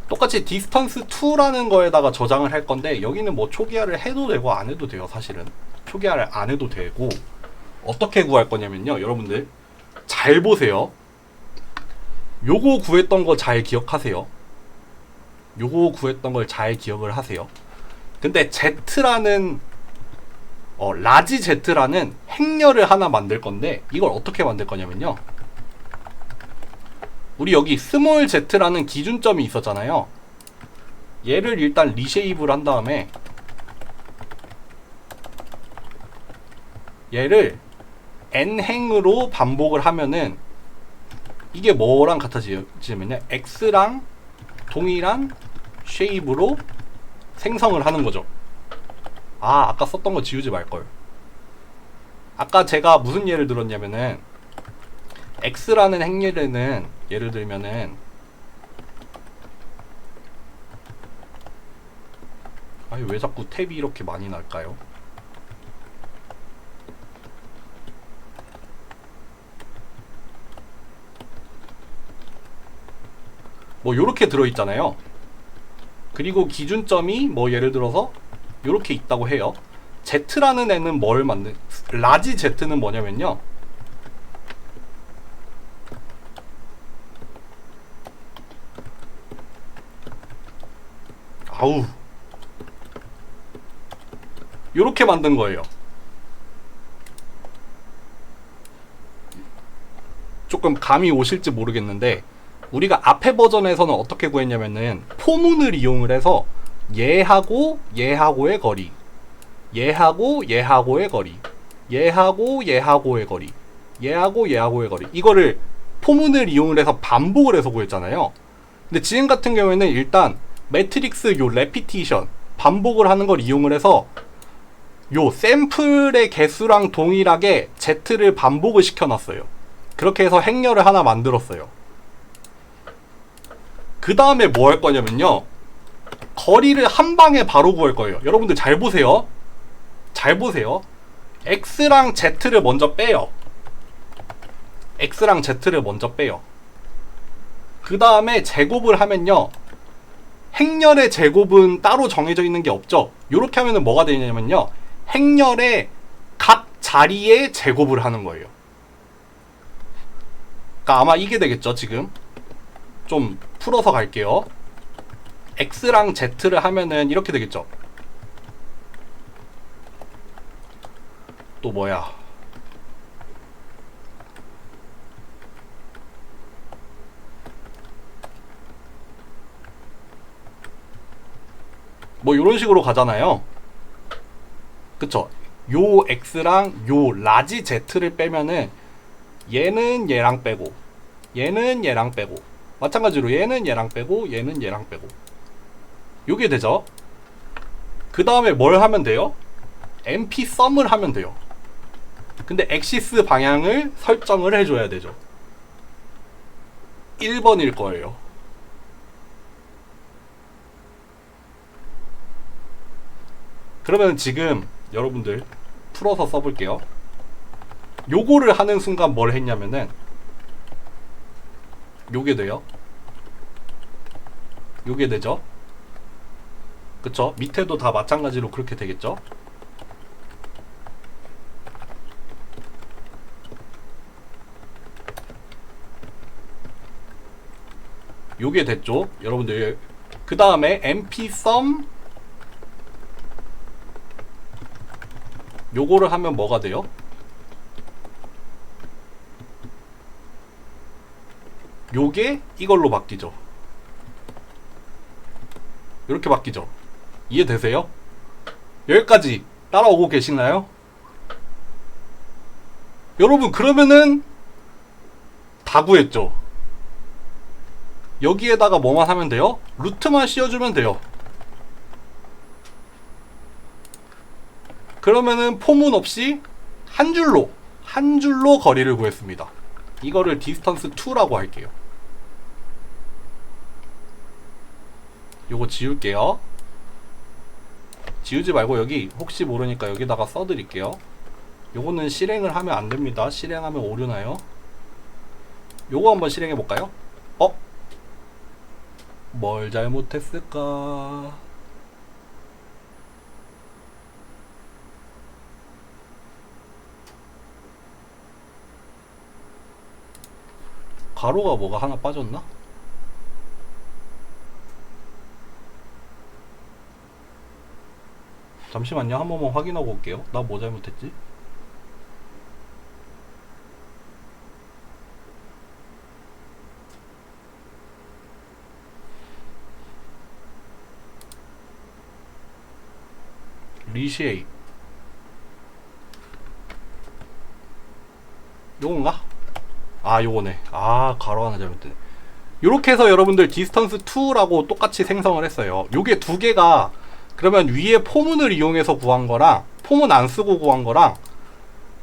똑같이 디스턴스 2라는 거에다가 저장을 할 건데, 여기는 뭐 초기화를 해도 되고 안 해도 돼요. 사실은 초기화를 안 해도 되고, 어떻게 구할 거냐면요, 여러분들 잘 보세요. 요거 구했던 거 잘 기억하세요. 요거 구했던 걸 잘 기억을 하세요. 근데 Z라는 라지 Z라는 행렬을 하나 만들 건데, 이걸 어떻게 만들 거냐면요, 우리 여기 스몰 Z라는 기준점이 있었잖아요. 얘를 일단 리쉐입을 한 다음에 얘를 n행으로 반복을 하면은 이게 뭐랑 같아지냐면요, x랑 동일한 쉐입으로 생성을 하는 거죠. 아까 썼던 거 지우지 말걸. 아까 제가 무슨 예를 들었냐면은, x라는 행렬에는 예를 들면은 왜 자꾸 탭이 이렇게 많이 날까요? 뭐 요렇게 들어있잖아요. 그리고 기준점이 뭐 예를 들어서 요렇게 있다고 해요. Z라는 애는 라지 Z는 뭐냐면요, 요렇게 만든 거예요. 조금 감이 오실지 모르겠는데, 우리가 앞에 버전에서는 어떻게 구했냐면은 포문을 이용을 해서 얘하고 얘하고의 거리, 얘하고 얘하고의 거리, 얘하고 얘하고의 거리, 얘하고 얘하고의 거리, 이거를 포문을 이용을 해서 반복을 해서 구했잖아요. 근데 지금 같은 경우에는 일단 매트릭스 요 레피티션 반복을 하는 걸 이용을 해서 요 샘플의 개수랑 동일하게 Z를 반복을 시켜놨어요. 그렇게 해서 행렬을 하나 만들었어요. 그 다음에 뭐 할 거냐면요, 거리를 한 방에 바로 구할 거예요. 여러분들 잘 보세요. 잘 보세요. X랑 Z를 먼저 빼요. X랑 Z를 먼저 빼요. 그 다음에 제곱을 하면요, 행렬의 제곱은 따로 정해져 있는 게 없죠. 요렇게 하면은 뭐가 되냐면요, 행렬의 각 자리에 제곱을 하는 거예요. 그러니까 아마 이게 되겠죠. 지금 좀 풀어서 갈게요. X랑 Z를 하면은 이렇게 되겠죠. 또 뭐야, 뭐 이런 식으로 가잖아요. 그쵸? 요 X랑 요 라지 Z를 빼면은 얘는 얘랑 빼고 얘는 얘랑 빼고 마찬가지로 얘는 얘랑 빼고 얘는 얘랑 빼고 요게 되죠. 그 다음에 뭘 하면 돼요? MP 썸을 하면 돼요. 근데 엑시스 방향을 설정을 해줘야 되죠. 1번일 거예요. 그러면 지금 여러분들 풀어서 써볼게요. 요거를 하는 순간 뭘 했냐면은 요게 돼요. 요게 되죠. 그쵸? 밑에도 다 마찬가지로 그렇게 되겠죠. 요게 됐죠. 여러분들 그 다음에 MP sum 요거를 하면 뭐가 돼요? 요게 이걸로 바뀌죠. 이렇게 바뀌죠. 이해되세요? 여기까지 따라오고 계시나요? 여러분 그러면은 다 구했죠. 여기에다가 뭐만 하면 돼요? 루트만 씌워주면 돼요. 그러면은 포문 없이 한 줄로 거리를 구했습니다. 이거를 디스턴스 2라고 할게요. 요거 지울게요. 지우지 말고 여기 혹시 모르니까 여기다가 써드릴게요. 요거는 실행을 하면 안 됩니다. 실행하면 오류나요? 요거 한번 실행해 볼까요? 뭘 잘못했을까? 가로가 뭐가 하나 빠졌나? 잠시만요. 한 번만 확인하고 올게요. 나 뭐 잘못했지? 리쉐입 요건가? 아 요거네. 아 가로 하나 잘못되네. 요렇게 해서 여러분들 디스턴스 2라고 똑같이 생성을 했어요. 요게 두 개가 그러면 위에 포문을 이용해서 구한 거랑 포문 안 쓰고 구한 거랑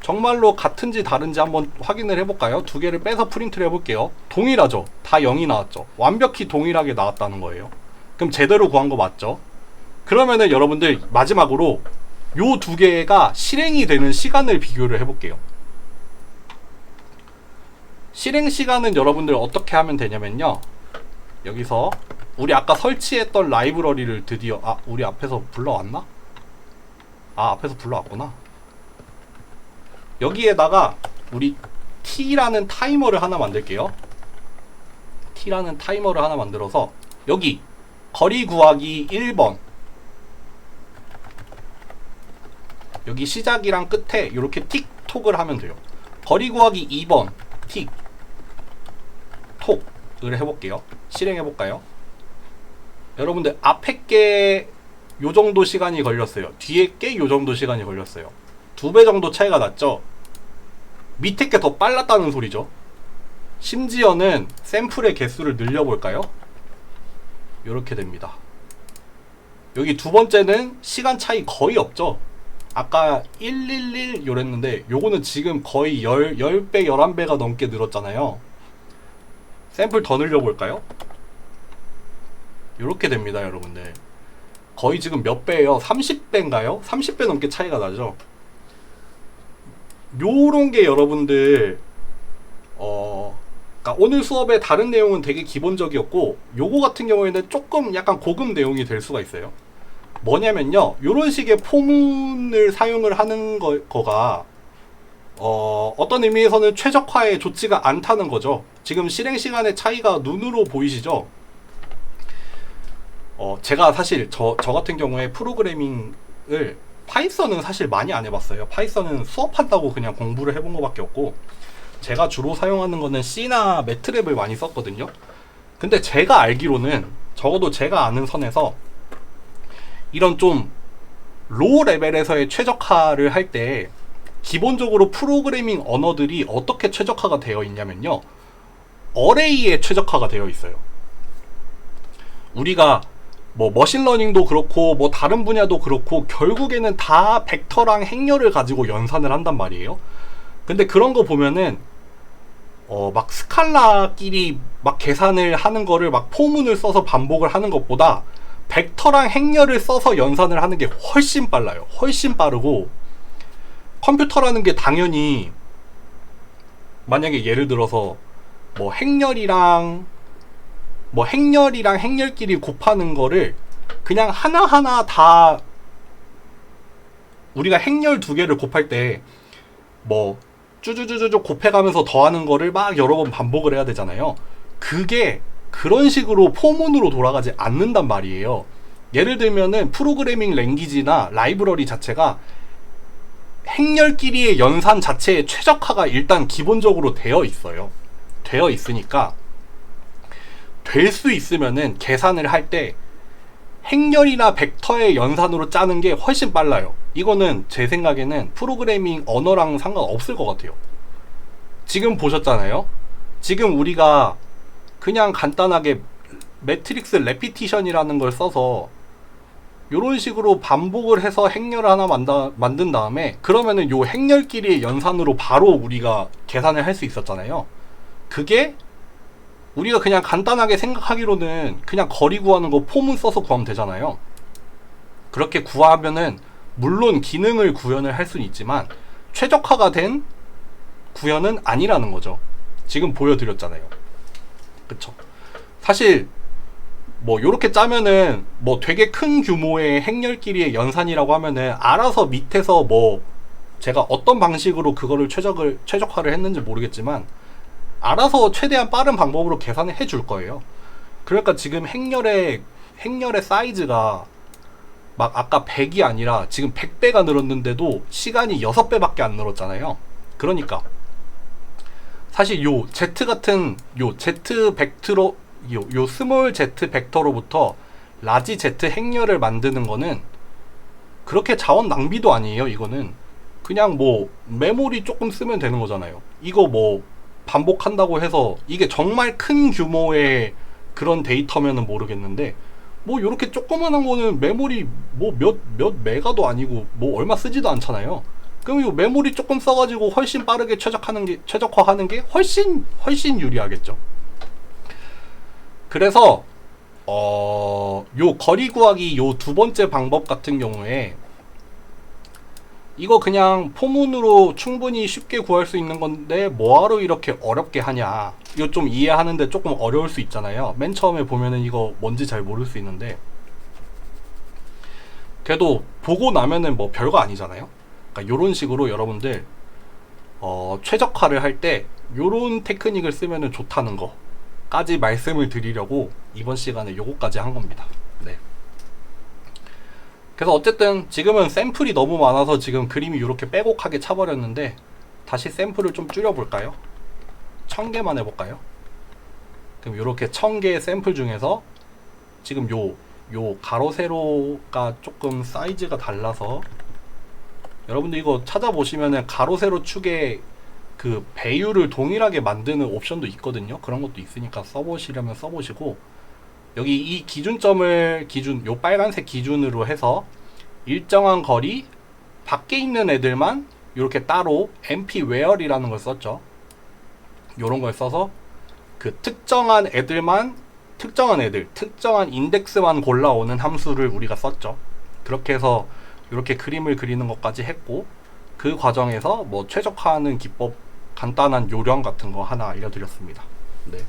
정말로 같은지 다른지 한번 확인을 해볼까요? 두 개를 빼서 프린트를 해볼게요. 동일하죠? 다 0이 나왔죠? 완벽히 동일하게 나왔다는 거예요. 그럼 제대로 구한 거 맞죠? 그러면은 여러분들 마지막으로 요 두 개가 실행이 되는 시간을 비교를 해볼게요. 실행 시간은 여러분들 어떻게 하면 되냐면요, 여기서 우리 아까 설치했던 라이브러리를 드디어 우리 앞에서 불러왔나? 앞에서 불러왔구나. 여기에다가 우리 T라는 타이머를 하나 만들게요. T라는 타이머를 하나 만들어서 여기 거리 구하기 1번 여기 시작이랑 끝에 이렇게 틱톡을 하면 돼요. 거리 구하기 2번 틱 톡을 해볼게요. 실행해볼까요? 여러분들 앞에 게 요정도 시간이 걸렸어요. 뒤에 게 요정도 시간이 걸렸어요. 2배 정도 차이가 났죠? 밑에 게 더 빨랐다는 소리죠. 심지어는 샘플의 개수를 늘려볼까요? 이렇게 됩니다. 여기 두 번째는 시간 차이 거의 없죠. 아까 111 요랬는데 요거는 지금 거의 10배 11배가 넘게 늘었잖아요. 샘플 더 늘려볼까요? 이렇게 됩니다 여러분들. 거의 지금 몇 배예요? 30배인가요? 30배 넘게 차이가 나죠. 요런 게 여러분들 그러니까 오늘 수업의 다른 내용은 되게 기본적이었고 요거 같은 경우에는 조금 약간 고급 내용이 될 수가 있어요. 뭐냐면요, 요런 식의 포문을 사용을 하는 거가 어떤 의미에서는 최적화에 좋지가 않다는 거죠. 지금 실행 시간의 차이가 눈으로 보이시죠? 제가 사실 저 같은 경우에 프로그래밍을 파이썬은 사실 많이 안 해봤어요. 파이썬은 수업한다고 그냥 공부를 해본 것밖에 없고, 제가 주로 사용하는 거는 C나 매트랩을 많이 썼거든요. 근데 제가 알기로는, 적어도 제가 아는 선에서 이런 좀 로우 레벨에서의 최적화를 할 때 기본적으로 프로그래밍 언어들이 어떻게 최적화가 되어 있냐면요, 어레이에 최적화가 되어 있어요. 우리가 뭐 머신러닝도 그렇고 뭐 다른 분야도 그렇고 결국에는 다 벡터랑 행렬을 가지고 연산을 한단 말이에요. 근데 그런 거 보면은 막 스칼라끼리 막 계산을 하는 거를 막 포문을 써서 반복을 하는 것보다 벡터랑 행렬을 써서 연산을 하는 게 훨씬 빨라요. 훨씬 빠르고, 컴퓨터라는 게 당연히 만약에 예를 들어서 뭐 행렬이랑 행렬끼리 곱하는 거를 그냥 하나하나 다, 우리가 행렬 두 개를 곱할 때 뭐 쭈쭈쭈쭈 곱해가면서 더하는 거를 막 여러 번 반복을 해야 되잖아요. 그게 그런 식으로 포문으로 돌아가지 않는단 말이에요. 예를 들면은 프로그래밍 랭귀지나 라이브러리 자체가 행렬끼리의 연산 자체의 최적화가 일단 기본적으로 되어 있어요. 되어 있으니까 될 수 있으면은 계산을 할 때 행렬이나 벡터의 연산으로 짜는 게 훨씬 빨라요. 이거는 제 생각에는 프로그래밍 언어랑 상관없을 것 같아요. 지금 보셨잖아요. 지금 우리가 그냥 간단하게 매트릭스 레피티션이라는 걸 써서 요런 식으로 반복을 해서 행렬을 하나 만든 다음에, 그러면은 요 행렬끼리의 연산으로 바로 우리가 계산을 할 수 있었잖아요. 그게 우리가 그냥 간단하게 생각하기로는 그냥 거리 구하는 거 포문 써서 구하면 되잖아요. 그렇게 구하면은 물론 기능을 구현을 할 수는 있지만 최적화가 된 구현은 아니라는 거죠. 지금 보여드렸잖아요. 그쵸? 사실 뭐 요렇게 짜면은 뭐 되게 큰 규모의 행렬끼리의 연산이라고 하면은 알아서 밑에서 뭐 제가 어떤 방식으로 그거를 최적화를 했는지 모르겠지만 알아서 최대한 빠른 방법으로 계산을 해줄 거예요. 그러니까 지금 행렬의 사이즈가 막 아까 100이 아니라 지금 100배가 늘었는데도 시간이 6배밖에 안 늘었잖아요. 그러니까 사실 요 Z 같은 요 Z 벡터로 요 스몰 Z 벡터로부터 라지 Z 행렬을 만드는 거는 그렇게 자원 낭비도 아니에요. 이거는 그냥 뭐 메모리 조금 쓰면 되는 거잖아요. 이거 뭐 반복한다고 해서 이게 정말 큰 규모의 그런 데이터면은 모르겠는데, 뭐 요렇게 조그만한 거는 메모리 뭐 몇 메가도 아니고 뭐 얼마 쓰지도 않잖아요. 그럼 이 메모리 조금 써가지고 훨씬 빠르게 최적화하는 게 훨씬 유리하겠죠. 그래서 요 거리 구하기 요 두 번째 방법 같은 경우에 이거 그냥 포문으로 충분히 쉽게 구할 수 있는 건데 뭐하러 이렇게 어렵게 하냐, 이거 좀 이해하는데 조금 어려울 수 있잖아요. 맨 처음에 보면은 이거 뭔지 잘 모를 수 있는데 그래도 보고 나면은 뭐 별거 아니잖아요. 그러니까 요런 식으로 여러분들 최적화를 할 때 요런 테크닉을 쓰면은 좋다는 거까지 말씀을 드리려고 이번 시간에 요거까지 한 겁니다. 네. 그래서 어쨌든 지금은 샘플이 너무 많아서 지금 그림이 이렇게 빼곡하게 차버렸는데, 다시 샘플을 좀 줄여볼까요? 1000개만 해볼까요? 그럼 이렇게 1000개의 샘플 중에서 지금 요 가로 세로가 조금 사이즈가 달라서, 여러분들 이거 찾아보시면은 가로 세로 축의 그 배율을 동일하게 만드는 옵션도 있거든요. 그런 것도 있으니까 써보시려면 써보시고, 여기 이 기준점을 요 빨간색 기준으로 해서 일정한 거리 밖에 있는 애들만 이렇게 따로 MP where이라는 걸 썼죠. 요런 걸 써서 그 특정한 애들만 특정한 인덱스만 골라오는 함수를 우리가 썼죠. 그렇게 해서 이렇게 그림을 그리는 것까지 했고, 그 과정에서 뭐 최적화하는 기법, 간단한 요령 같은 거 하나 알려드렸습니다. 네.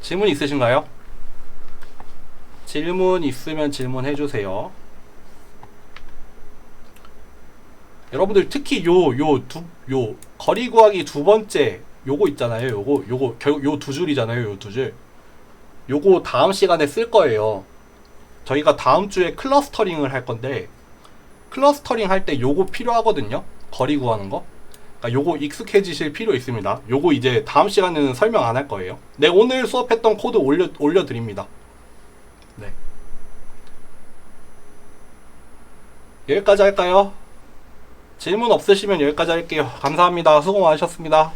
질문 있으신가요? 질문 있으면 질문해 주세요. 여러분들 특히 요 거리 구하기 두 번째 요거 있잖아요. 요거 결국 요 두 줄이잖아요. 요 두 줄. 요거 다음 시간에 쓸 거예요. 저희가 다음 주에 클러스터링을 할 건데, 클러스터링 할 때 요거 필요하거든요. 거리 구하는 거. 그러니까 요거 익숙해지실 필요 있습니다. 요거 이제 다음 시간에는 설명 안 할 거예요. 네, 오늘 수업했던 코드 올려드립니다. 네. 여기까지 할까요? 질문 없으시면 여기까지 할게요. 감사합니다. 수고 많으셨습니다.